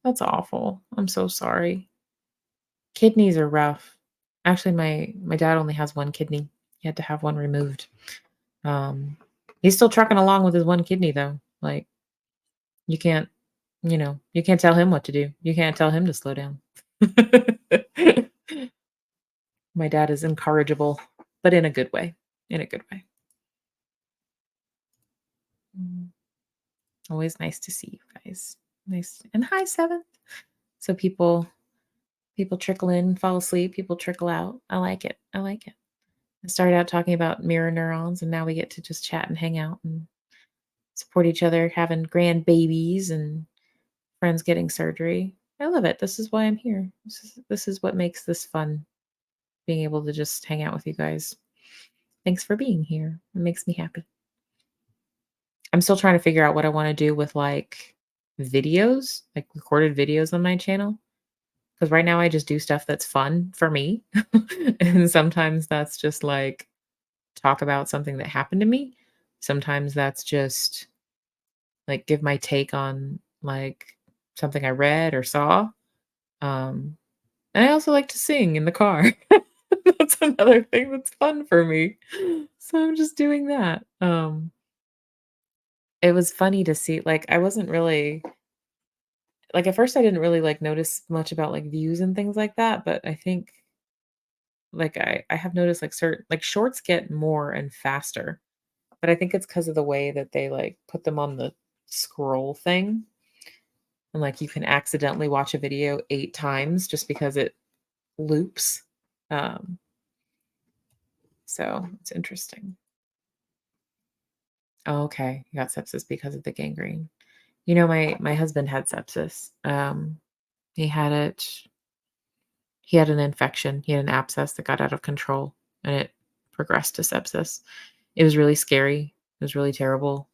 that's awful. I'm so sorry. Kidneys are rough. Actually, my dad only has one kidney. He had to have one removed. Um, he's still trucking along with his one kidney though. Like you can't, you can't tell him what to do. You can't tell him to slow down. My dad is incorrigible, but in a good way. In a good way. Mm, always nice to see you guys. Nice and hi, Seventh. So people trickle in, fall asleep, people trickle out. I like it. I like it. I started out talking about mirror neurons, and now we get to just chat and hang out and support each other, having grandbabies and friends getting surgery. I love it. This is why I'm here. This is what makes this fun, being able to just hang out with you guys. Thanks for being here. It makes me happy. I'm still trying to figure out what I wanna do with, like, videos, like, recorded videos on my channel. Because right now I just do stuff that's fun for me, and sometimes that's just, like, talk about something that happened to me. Sometimes that's just, like, give my take on, like, something I read or saw. Um, and I also like to sing in the car. That's another thing that's fun for me. So I'm just doing that. It was funny to see, like, I wasn't really like, at first I didn't really, like, notice much about, like, views and things like that, but I think, like, I have noticed, like, certain like, shorts get more and faster, but I think it's because of the way that they, like, put them on the scroll thing, and, like, you can accidentally watch a video 8 times just because it loops. Um, so it's interesting. Oh, okay, you got sepsis because of the gangrene. My husband had sepsis. He had it He had an infection, he had an abscess that got out of control, and it progressed to sepsis. It was really scary, it was really terrible,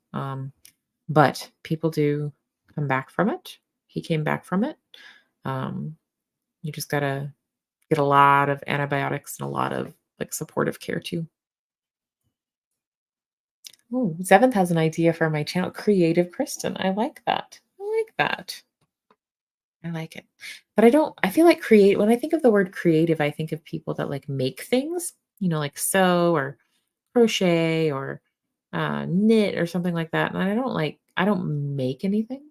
but people do come back from it. He came back from it. Um, you just gotta get a lot of antibiotics and a lot of, like, supportive care too. Ooh, Seventh has an idea for my channel, Creative Kristen. I like that. I like that. I like it. But I feel like create when I think of the word creative, I think of people that, like, make things, like sew or crochet or, knit or something like that, and I don't make anything.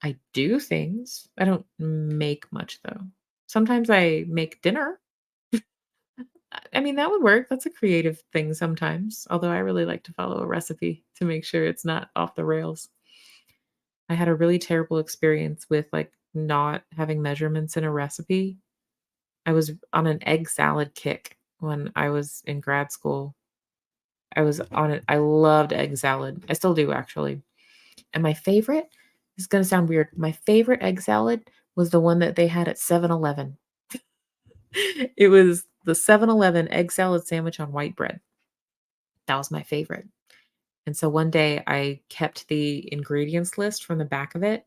I do things. I don't make much, though. Sometimes I make dinner. I mean, that would work. That's a creative thing sometimes, although I really like to follow a recipe to make sure it's not off the rails. I had a really terrible experience with, like, not having measurements in a recipe. I was on an egg salad kick when I was in grad school. I was on it. I loved egg salad. I still do, actually. And my favorite this is gonna sound weird. My favorite egg salad was the one that they had at 7-Eleven. It was the 7-Eleven egg salad sandwich on white bread. That was my favorite. And so one day I kept the ingredients list from the back of it,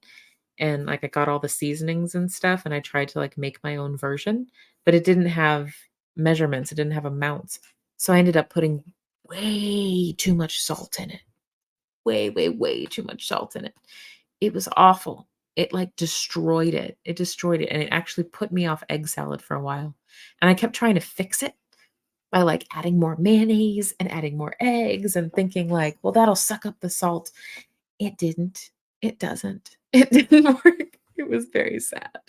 and, like, I got all the seasonings and stuff, and I tried to, like, make my own version, but it didn't have measurements, it didn't have amounts. So I ended up putting way too much salt in it. Way, way, way too much salt in it. It was awful. It, like, destroyed it. It destroyed it, and it actually put me off egg salad for a while. And I kept trying to fix it by, like, adding more mayonnaise and adding more eggs and thinking like, "Well, that'll suck up the salt." It didn't. It doesn't. It didn't work. It was very sad.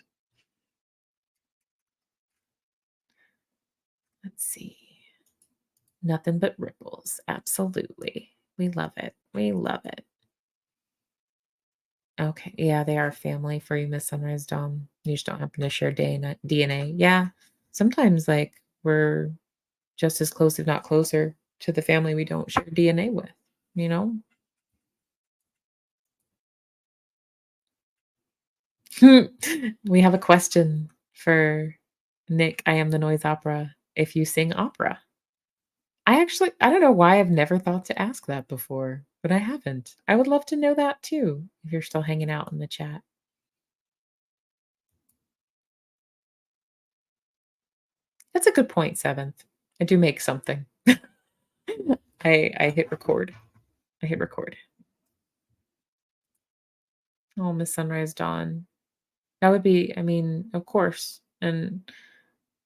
Let's see. Nothing but ripples. Absolutely. We love it. We love it. Okay. Yeah, they are family for you, Miss Sunrise Dawn. You just don't happen to share DNA. Yeah. Sometimes, like, we're just as close, if not closer, to the family we don't share DNA with, you know? We have a question for Nick. I am the noise opera. If you sing opera, I don't know why I've never thought to ask that before, but I haven't. I would love to know that too, if you're still hanging out in the chat. That's a good point, seventh. I do make something. I hit record. I hit record. Oh, Miss Sunrise Dawn. That would be, I mean, of course. And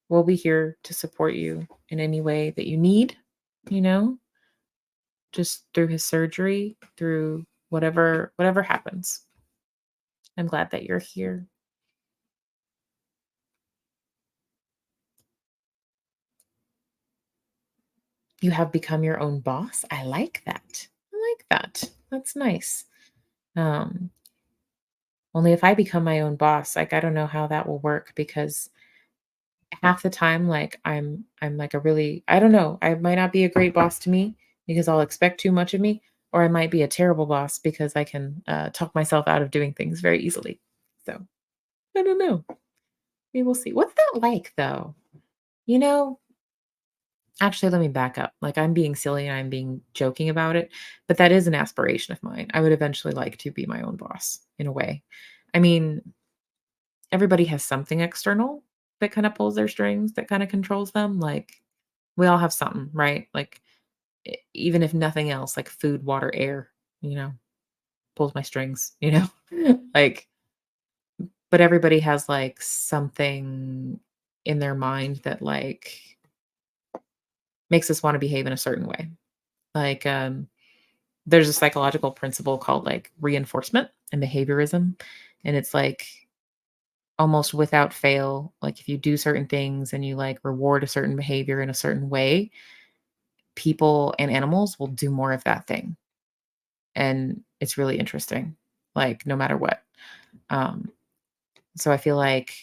we'll be here to support you in any way that you need, you know, just through his surgery, through whatever happens. I'm glad that you're here. You have become your own boss. I like that. I like that. That's nice. Um, only if I become my own boss, like I don't know how that will work because half the time, like I'm like a really I don't know. I might not be a great boss to me because I'll expect too much of me, or I might be a terrible boss because I can talk myself out of doing things very easily. So I don't know. We will see. What's that like though? You know, actually, let me back up. Like, I'm being silly and I'm being joking about it, but that is an aspiration of mine. I would eventually like to be my own boss in a way. I mean, everybody has something external that kind of pulls their strings, that kind of controls them. Like, we all have something, right? Like, even if nothing else, like food, water, air, you know, pulls my strings, like, but everybody has like something in their mind that like makes us want to behave in a certain way. Like, there's a psychological principle called like reinforcement and behaviorism. And it's like almost without fail, like if you do certain things and you like reward a certain behavior in a certain way, people and animals will do more of that thing. And it's really interesting, like no matter what. Um, so I feel like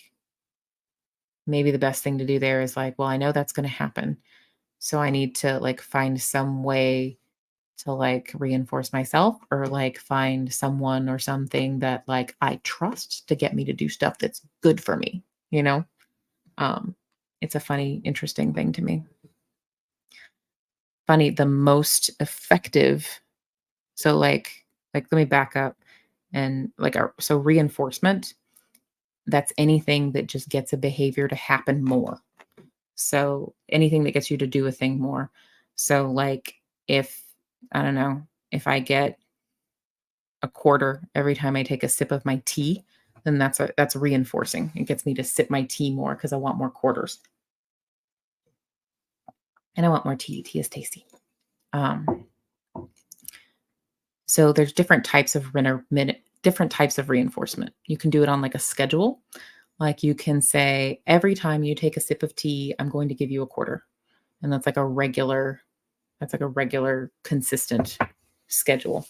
maybe the best thing to do there is like, well, I know that's going to happen. So I need to like find some way to like reinforce myself or like find someone or something that like I trust to get me to do stuff that's good for me, you know? Um it's a funny interesting thing to me. Funny the most effective so like let me back up and like so reinforcement that's anything that just gets a behavior to happen more. So anything that gets you to do a thing more. So like if I don't know, if I get a quarter every time I take a sip of my tea, And that's reinforcing. It gets me to sip my tea more because I want more quarters and I want more tea. Tea is tasty. Um, so there's different types of reinforcement. You can do it on like a schedule. Like you can say, every time you take a sip of tea, I'm going to give you a quarter. And that's like a regular consistent schedule.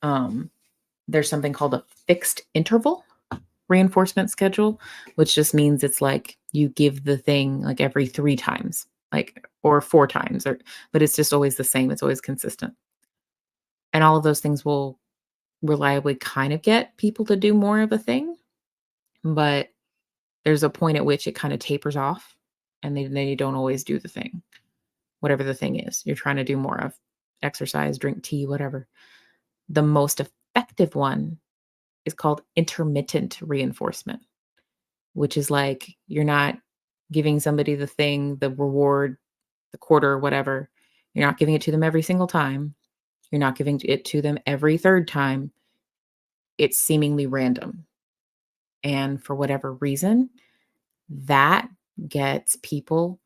Um, there's something called a fixed interval reinforcement schedule, which just means it's like you give the thing like every 3 times, like or 4 times but it's just always the same, it's always consistent. And all of those things will reliably kind of get people to do more of a thing, but there's a point at which it kind of tapers off and they don't always do the thing, whatever the thing is you're trying to do more of, exercise, drink tea, whatever. The most effective one is called intermittent reinforcement, which is like you're not giving somebody the thing, the reward, the quarter, whatever. You're not giving it to them every single time. You're not giving it to them every third time. It's seemingly random. And for whatever reason, that gets people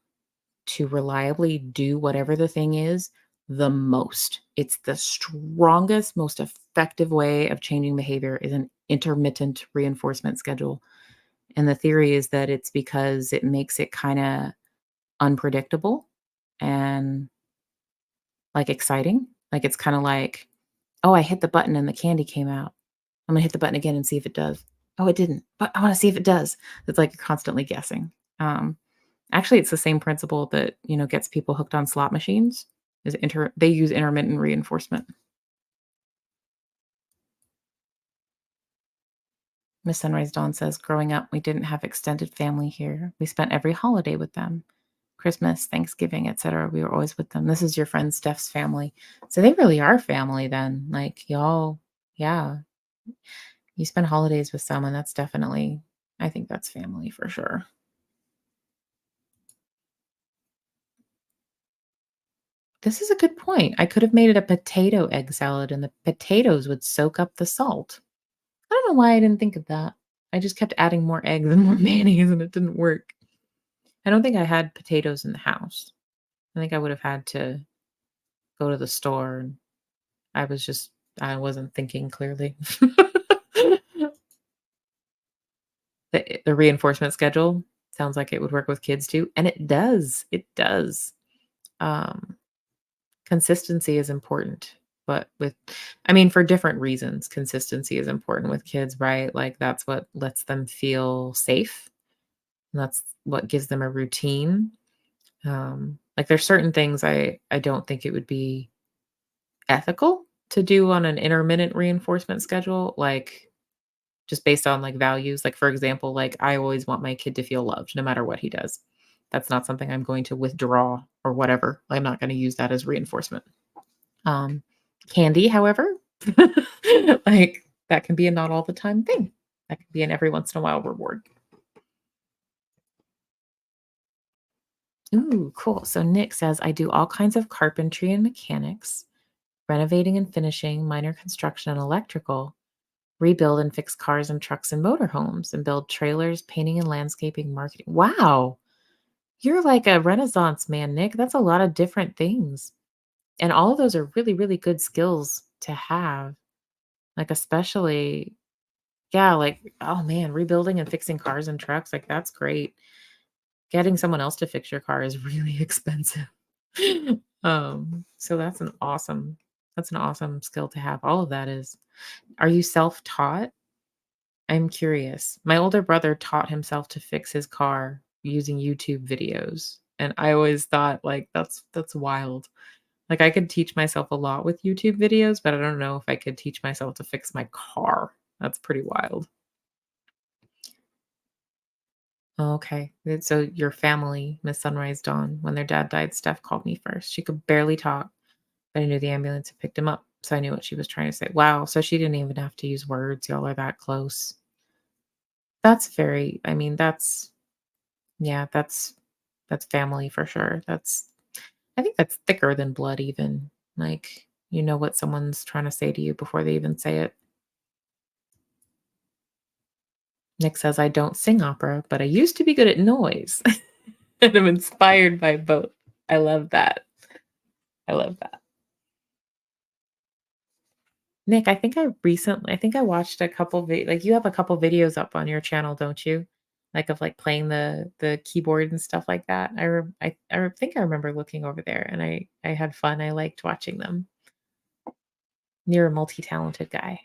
to reliably do whatever the thing is the most. It's the strongest, most effective way of changing behavior is an intermittent reinforcement schedule. And the theory is that it's because it makes it kind of unpredictable and like exciting. Like it's kind of like, oh, I hit the button and the candy came out. I'm gonna hit the button again and see if it does. Oh, it didn't, but I want to see if it does. It's like you're constantly guessing. Actually, it's the same principle that gets people hooked on slot machines. They use intermittent reinforcement. Miss Sunrise Dawn says, growing up, we didn't have extended family here. We spent every holiday with them. Christmas, Thanksgiving, etc. We were always with them. This is your friend Steph's family. So they really are family then. Like y'all, yeah. You spend holidays with someone, that's definitely, I think that's family for sure. This is a good point. I could have made it a potato egg salad and the potatoes would soak up the salt. I don't know why I didn't think of that. I just kept adding more eggs and more mayonnaise and it didn't work. I don't think I had potatoes in the house. I think I would have had to go to the store and I wasn't thinking clearly. The reinforcement schedule sounds like it would work with kids too, and it does. It does. Um, Consistency is important, but for different reasons, consistency is important with kids, right? Like that's what lets them feel safe. And that's what gives them a routine. Like there's certain things I don't think it would be ethical to do on an intermittent reinforcement schedule, like just based on like values. Like for example, like I always want my kid to feel loved no matter what he does. That's not something I'm going to withdraw or whatever. I'm not going to use that as reinforcement. Um, Candy, however, like that can be a not all the time thing. That can be an every once in a while reward. Ooh, cool. So Nick says, I do all kinds of carpentry and mechanics, renovating and finishing, minor construction and electrical, rebuild and fix cars and trucks and motorhomes, and build trailers, painting and landscaping, marketing. Wow. You're like a renaissance man, Nick. That's a lot of different things. And all of those are really, really good skills to have. Like, especially, yeah, like, oh man, rebuilding and fixing cars and trucks, like, that's great. Getting someone else to fix your car is really expensive. So that's an awesome skill to have. All of that is. Are you self-taught? I'm curious. My older brother taught himself to fix his car using YouTube videos, and I always thought, like, that's wild. Like, I could teach myself a lot with YouTube videos, but I don't know if I could teach myself to fix my car. That's pretty wild. Okay. So your family, Miss Sunrise Dawn, when their dad died, Steph called me first. She could barely talk, but I knew the ambulance had picked him up, so I knew what she was trying to say. Wow, so she didn't even have to use words. Y'all are that close. That's yeah, that's family for sure. I think that's thicker than blood even. Like, you know what someone's trying to say to you before they even say it. Nick says, "I don't sing opera, but I used to be good at noise." And I'm inspired by both. I love that. I love that. Nick, I think I watched a couple like, you have a couple videos up on your channel, don't you? Like, of, like, playing the keyboard and stuff like that. I think I remember looking over there, and I had fun, I liked watching them. You're a multi-talented guy.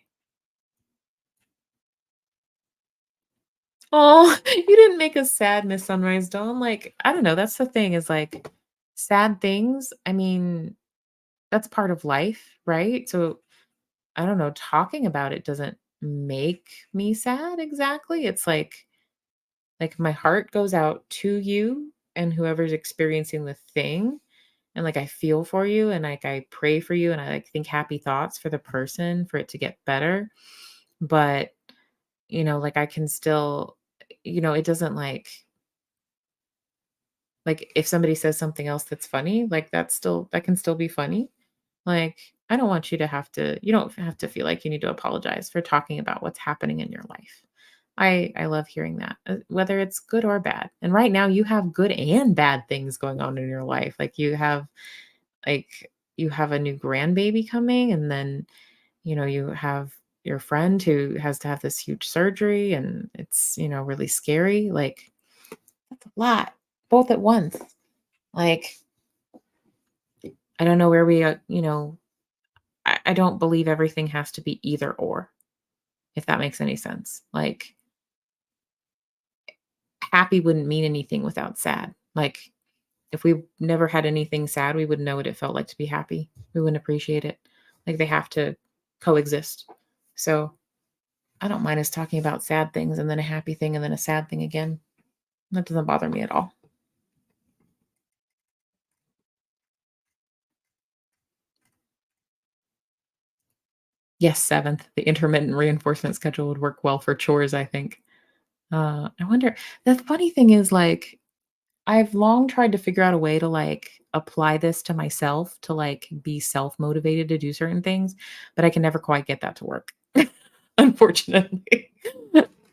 Oh, you didn't make us sad, Miss Sunrise Dawn, like, I don't know, that's the thing is, like, sad things, I mean, that's part of life, right? So, I don't know, talking about it doesn't make me sad exactly, it's like, my heart goes out to you and whoever's experiencing the thing, and, like, I feel for you, and, like, I pray for you, and I, like, think happy thoughts for the person for it to get better, but, like, I can still it doesn't, like, if somebody says something else that's funny, like, that can still be funny. Like, I don't want you don't have to feel like you need to apologize for talking about what's happening in your life. I love hearing that, whether it's good or bad. And right now you have good and bad things going on in your life. Like you have a new grandbaby coming and then, you have your friend who has to have this huge surgery and it's, really scary. Like that's a lot both at once. Like I don't know where I don't believe everything has to be either or, if that makes any sense. Like, happy wouldn't mean anything without sad. Like, if we never had anything sad, we wouldn't know what it felt like to be happy. We wouldn't appreciate it. Like, they have to coexist. So, I don't mind us talking about sad things and then a happy thing and then a sad thing again. That doesn't bother me at all. Yes, 7th, the intermittent reinforcement schedule would work well for chores, I think. I wonder the funny thing is, like, I've long tried to figure out a way to, like, apply this to myself to, like, be self-motivated to do certain things, but I can never quite get that to work, unfortunately.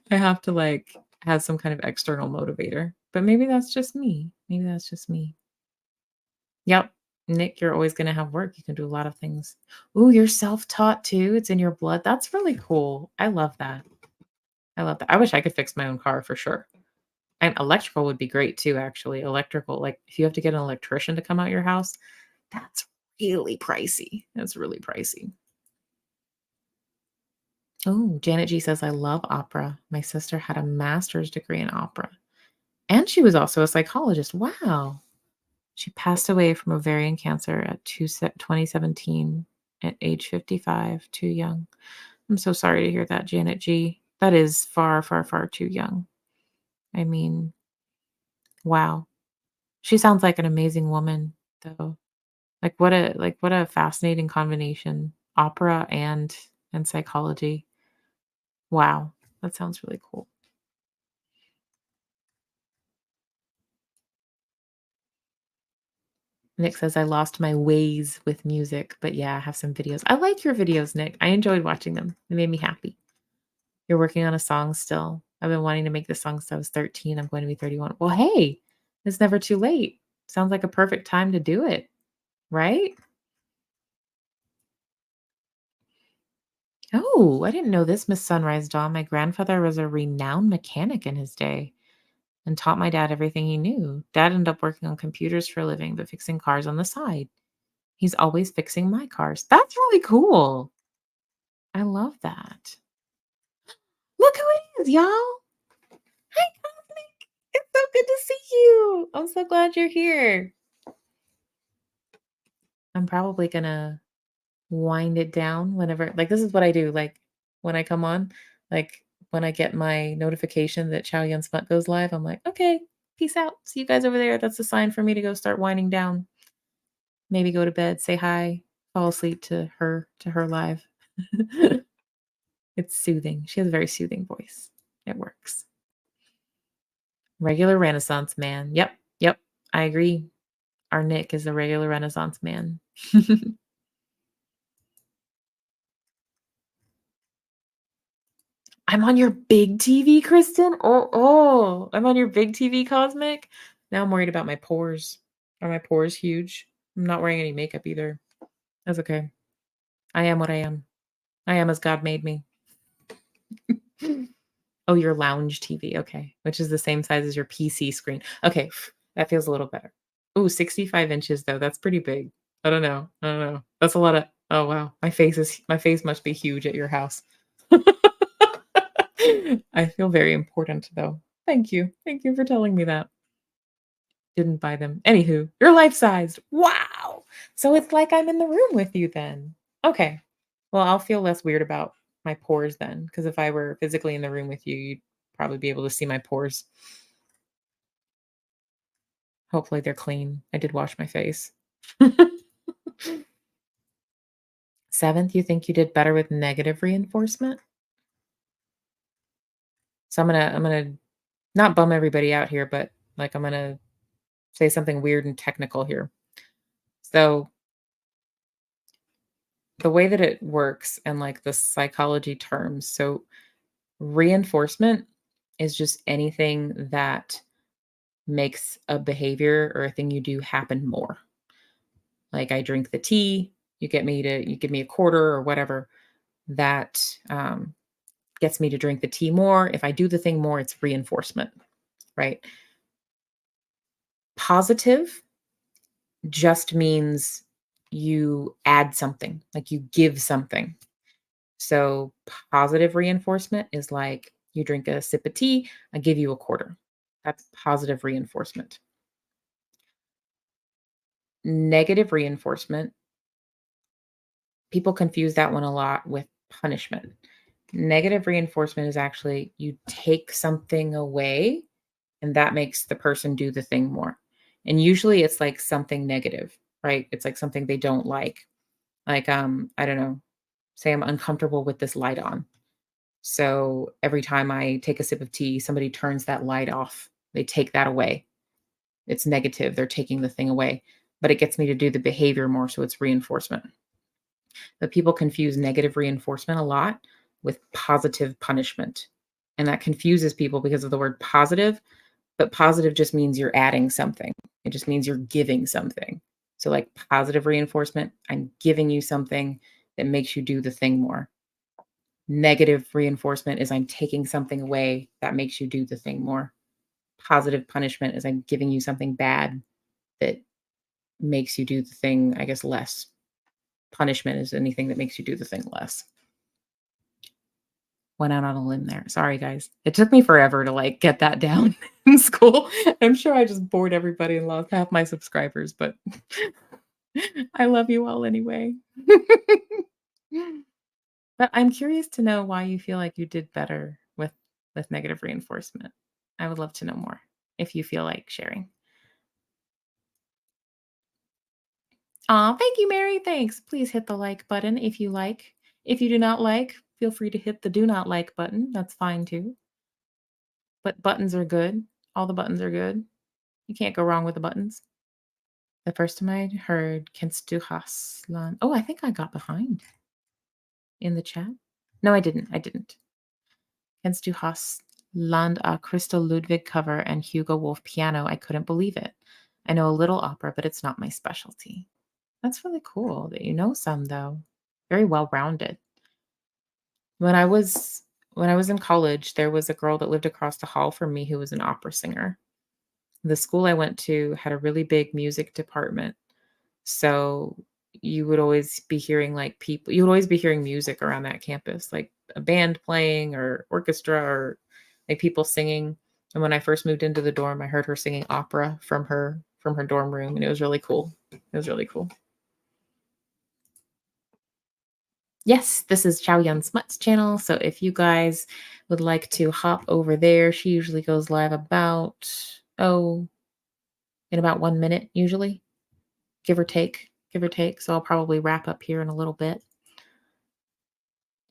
I have to, like, have some kind of external motivator, but maybe that's just me. Maybe that's just me. Yep. Nick, you're always gonna have work. You can do a lot of things. Ooh, you're self-taught too? It's in your blood? That's really cool. I love that. I love that. I wish I could fix my own car for sure. And electrical would be great too, actually. Electrical, like, if you have to get an electrician to come out your house, that's really pricey. That's really pricey. Oh, Janet G says, "I love opera. My sister had a master's degree in opera, and she was also a psychologist." Wow. She passed away from ovarian cancer at 2017 at age 55, too young. I'm so sorry to hear that, Janet G. That is far, far, far too young. I mean, wow. She sounds like an amazing woman, though. What a fascinating combination, opera and psychology. Wow, that sounds really cool. Nick says, "I lost my ways with music, but yeah, I have some videos." I like your videos, Nick. I enjoyed watching them. They made me happy. You're working on a song still. I've been wanting to make this song since I was 13. I'm going to be 31. Well, hey, it's never too late. Sounds like a perfect time to do it, right? Oh, I didn't know this, Miss Sunrise Dawn. My grandfather was a renowned mechanic in his day and taught my dad everything he knew. Dad ended up working on computers for a living, but fixing cars on the side. He's always fixing my cars. That's really cool. I love that. Look who it is, y'all. Hi, Cosmic. It's so good to see you. I'm so glad you're here. I'm probably gonna wind it down whenever like, this is what I do, like, when I come on, like, when I get my notification that Chow Yun Smut goes live, I'm like, "Okay, peace out. See you guys over there." That's a sign for me to go start winding down. Maybe go to bed, say hi, fall asleep to her live. It's soothing. She has a very soothing voice. It works. Regular Renaissance man. Yep, yep, I agree. Our Nick is a regular Renaissance man. I'm on your big TV, Kristen? I'm on your big TV, Cosmic? Now I'm worried about my pores. Are my pores huge? I'm not wearing any makeup either. That's okay. I am what I am. I am as God made me. Oh, your lounge TV, okay, which is the same size as your PC screen. Okay, that feels a little better. Ooh, 65 inches though, that's pretty big. I don't know. That's a lot of oh, wow. My face must be huge at your house. I feel very important though. Thank you. Thank you for telling me that. Didn't buy them. Anywho, you're life-sized. Wow! So it's like I'm in the room with you then. Okay. Well, I'll feel less weird about my pores then, because if I were physically in the room with you, you'd probably be able to see my pores. Hopefully they're clean. I did wash my face. 7th, you think you did better with negative reinforcement? So I'm gonna not bum everybody out here, but, like, I'm gonna say something weird and technical here. So, the way that it works and, like, the psychology terms, so reinforcement is just anything that makes a behavior or a thing you do happen more. Like, I drink the tea, you give me a quarter or whatever, that, gets me to drink the tea more. If I do the thing more, it's reinforcement, right? Positive just means you add something, like you give something. So positive reinforcement is like you drink a sip of tea, I give you a quarter. That's positive reinforcement. Negative reinforcement, people confuse that one a lot with punishment. Negative reinforcement is actually you take something away and that makes the person do the thing more. And usually it's like something negative, right? It's like something they don't like. Like, I don't know, say I'm uncomfortable with this light on. So every time I take a sip of tea, somebody turns that light off. They take that away. It's negative. They're taking the thing away, but it gets me to do the behavior more. So it's reinforcement. But people confuse negative reinforcement a lot with positive punishment. And that confuses people because of the word positive, but positive just means you're adding something. It just means you're giving something. So, like positive reinforcement, I'm giving you something that makes you do the thing more. Negative reinforcement is I'm taking something away that makes you do the thing more. Positive punishment is I'm giving you something bad that makes you do the thing, I guess, less. Punishment is anything that makes you do the thing less. Went out on a limb there. Sorry, guys. It took me forever to like get that down in school. I'm sure I just bored everybody and lost half my subscribers, but I love you all anyway. But I'm curious to know why you feel like you did better with negative reinforcement. I would love to know more if you feel like sharing. Aw, thank you, Mary. Thanks. Please hit the like button if you like. If you do not like, feel free to hit the do not like button. That's fine too. But buttons are good. All the buttons are good. You can't go wrong with the buttons. The first time I heard "Kennst du Haslan?" Oh, I think I got behind in the chat. No, I didn't. I didn't. "Kennst du Hasland" Crystal Ludwig cover and Hugo Wolf piano. I couldn't believe it. I know a little opera, but it's not my specialty. That's really cool that you know some though. Very well rounded. When I was when I was in college, there was a girl that lived across the hall from me who was an opera singer. The school I went to had a really big music department. So you would always be hearing like people you would always be hearing music around that campus, like a band playing or orchestra or like people singing. And when I first moved into the dorm, I heard her singing opera from her dorm room and it was really cool. It was really cool. Yes, this is Chow Yun Smut's channel. So if you guys would like to hop over there, she usually goes live about in about 1 minute usually. Give or take, give or take. So I'll probably wrap up here in a little bit.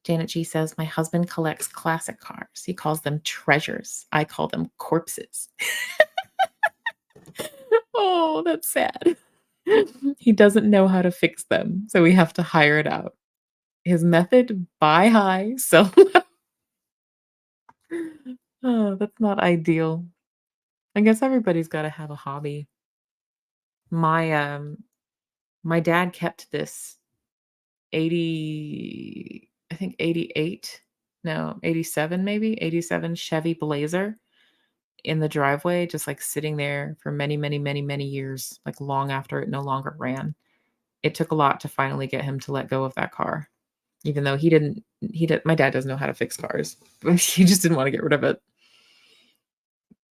Janet G says, my husband collects classic cars. He calls them treasures. I call them corpses. Oh, that's sad. He doesn't know how to fix them. So we have to hire it out. His method, buy high, sell low. Oh, that's not ideal. I guess everybody's gotta have a hobby. My, my dad kept this I think 88, no, 87 maybe, 87 Chevy Blazer in the driveway, just, like, sitting there for many, many, many, many years, like, long after it no longer ran. It took a lot to finally get him to let go of that car, even though he did my dad doesn't know how to fix cars, but he just didn't wanna get rid of it.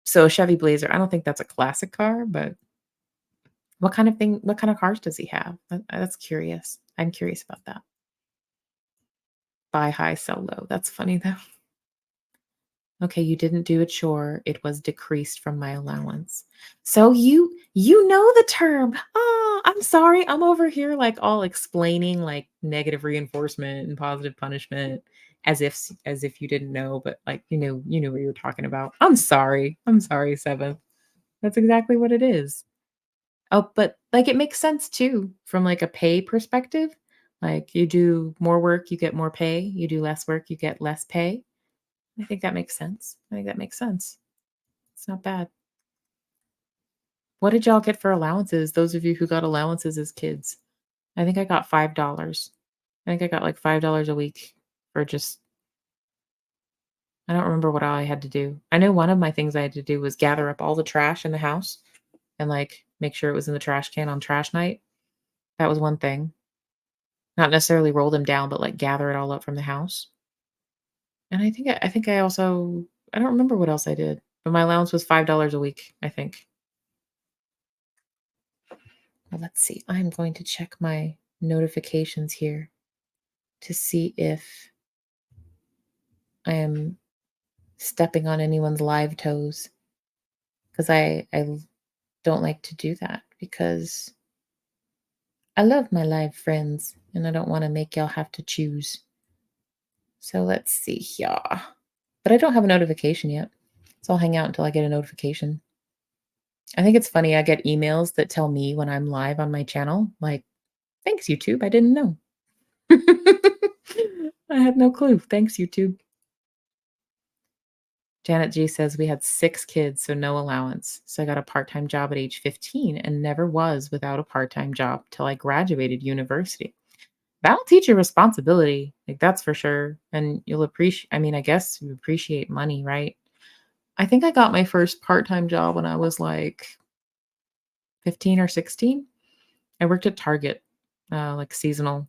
So, a Chevy Blazer, I don't think that's a classic car, but what kind of cars does he have? That's curious. I'm curious about that. Buy high, sell low. That's funny though. Okay, you didn't do a chore. It was decreased from my allowance. So you know the term. Oh, I'm sorry. I'm over here like all explaining like negative reinforcement and positive punishment as if you didn't know, but like you knew what you were talking about. I'm sorry. I'm sorry, seventh. That's exactly what it is. Oh, but like it makes sense too from like a pay perspective. Like you do more work, you get more pay. You do less work, you get less pay. I think that makes sense. I think that makes sense. It's not bad. What did y'all get for allowances? Those of you who got allowances as kids. I think I got $5. I think I got like $5 a week for just I don't remember what all I had to do. I know one of my things I had to do was gather up all the trash in the house and like make sure it was in the trash can on trash night. That was one thing. Not necessarily roll them down, but like gather it all up from the house. And I think I also I don't remember what else I did, but my allowance was $5 a week, I think. Well, let's see. I'm going to check my notifications here to see if I am stepping on anyone's live toes because don't like to do that because I love my live friends and I don't want to make y'all have to choose. So let's see here. But I don't have a notification yet. So I'll hang out until I get a notification. I think it's funny. I get emails that tell me when I'm live on my channel, like, thanks, YouTube. I didn't know. I had no clue. Thanks, YouTube. Janet G says we had 6 kids, so no allowance. So I got a part-time job at age 15 and never was without a part-time job till I graduated university. That'll teach you responsibility, like that's for sure. And you'll appreciate I mean, I guess you appreciate money, right? I think I got my first part-time job when I was like 15 or 16. I worked at Target, like seasonal.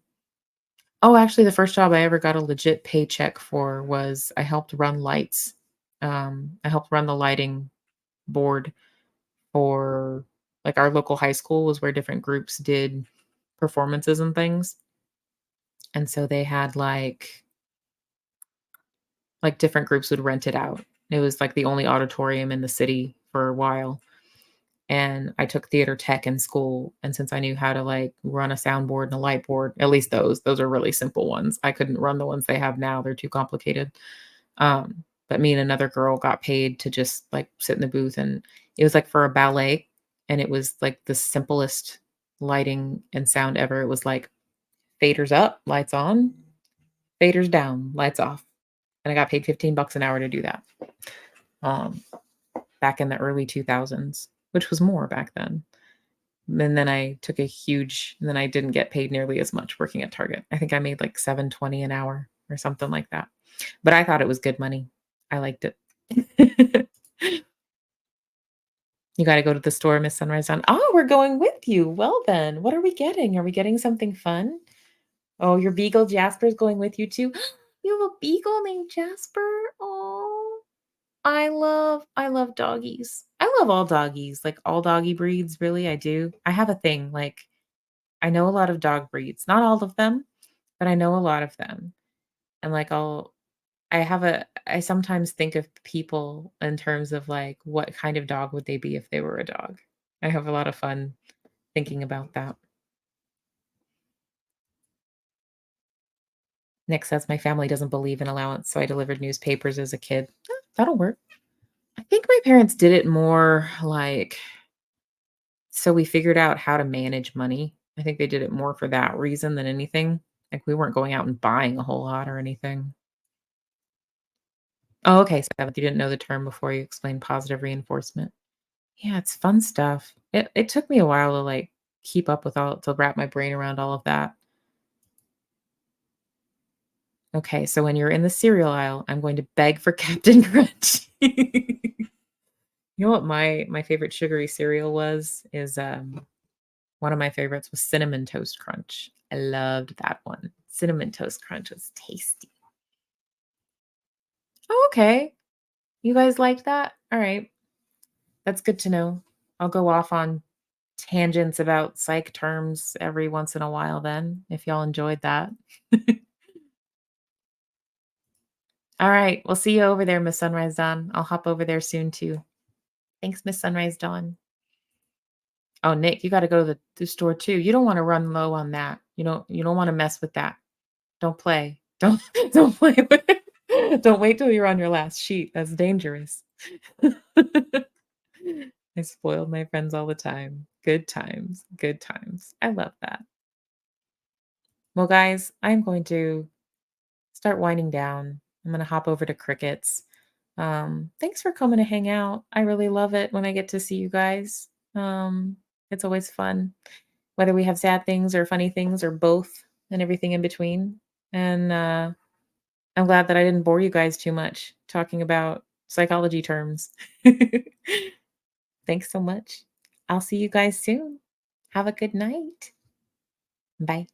Oh, actually, the first job I ever got a legit paycheck for was I helped run lights. I helped run the lighting board for like our local high school was where different groups did performances and things. And so they had like different groups would rent it out. It was like the only auditorium in the city for a while. And I took theater tech in school. And since I knew how to like run a soundboard and a light board, at least those are really simple ones. I couldn't run the ones they have now. They're too complicated. But me and another girl got paid to just like sit in the booth and it was like for a ballet and it was like the simplest lighting and sound ever. It was like faders up, lights on, faders down, lights off. And I got paid 15 bucks an hour to do that. Um, back in the early 2000s, which was more back then. And then I took a huge and then I didn't get paid nearly as much working at Target. I think I made like 7.20 an hour or something like that. But I thought it was good money. I liked it. You gotta go to the store, Miss Sunrise on. Oh, we're going with you. Well then, what are we getting? Are we getting something fun? Oh, your beagle Jasper's going with you too. You have a beagle named Jasper? Oh, I love doggies. I love all doggies, like all doggy breeds, really, I do. I have a thing, like I know a lot of dog breeds, not all of them, but I know a lot of them. And like I sometimes think of people in terms of like what kind of dog would they be if they were a dog. I have a lot of fun thinking about that. Nick says my family doesn't believe in allowance, so I delivered newspapers as a kid. That'll work. I think my parents did it more like so we figured out how to manage money. I think they did it more for that reason than anything. Like we weren't going out and buying a whole lot or anything. Oh, okay, 7th. You didn't know the term before you explained positive reinforcement. Yeah, it's fun stuff. It took me a while to, like, keep up with all to wrap my brain around all of that. Okay, so when you're in the cereal aisle, I'm going to beg for Captain Crunch. You know what my favorite sugary cereal was? One of my favorites was Cinnamon Toast Crunch. I loved that one. Cinnamon Toast Crunch was tasty. Oh, okay. You guys liked that? Alright. That's good to know. I'll go off on tangents about psych terms every once in a while then, if y'all enjoyed that. Alright, we'll see you over there, Miss Sunrise Dawn. I'll hop over there soon too. Thanks, Miss Sunrise Dawn. Oh, Nick, you gotta go to the store too. You don't wanna run low on that. You don't wanna mess with that. Don't play. Don't don't play with it. Don't wait till you're on your last sheet. That's dangerous. I spoiled my friends all the time. Good times, good times. I love that. Well, guys, I'm going to start winding down. I'm gonna hop over to crickets. Thanks for coming to hang out. I really love it when I get to see you guys. It's always fun, whether we have sad things or funny things or both and everything in between. And I'm glad that I didn't bore you guys too much talking about psychology terms. Thanks so much. I'll see you guys soon. Have a good night. Bye.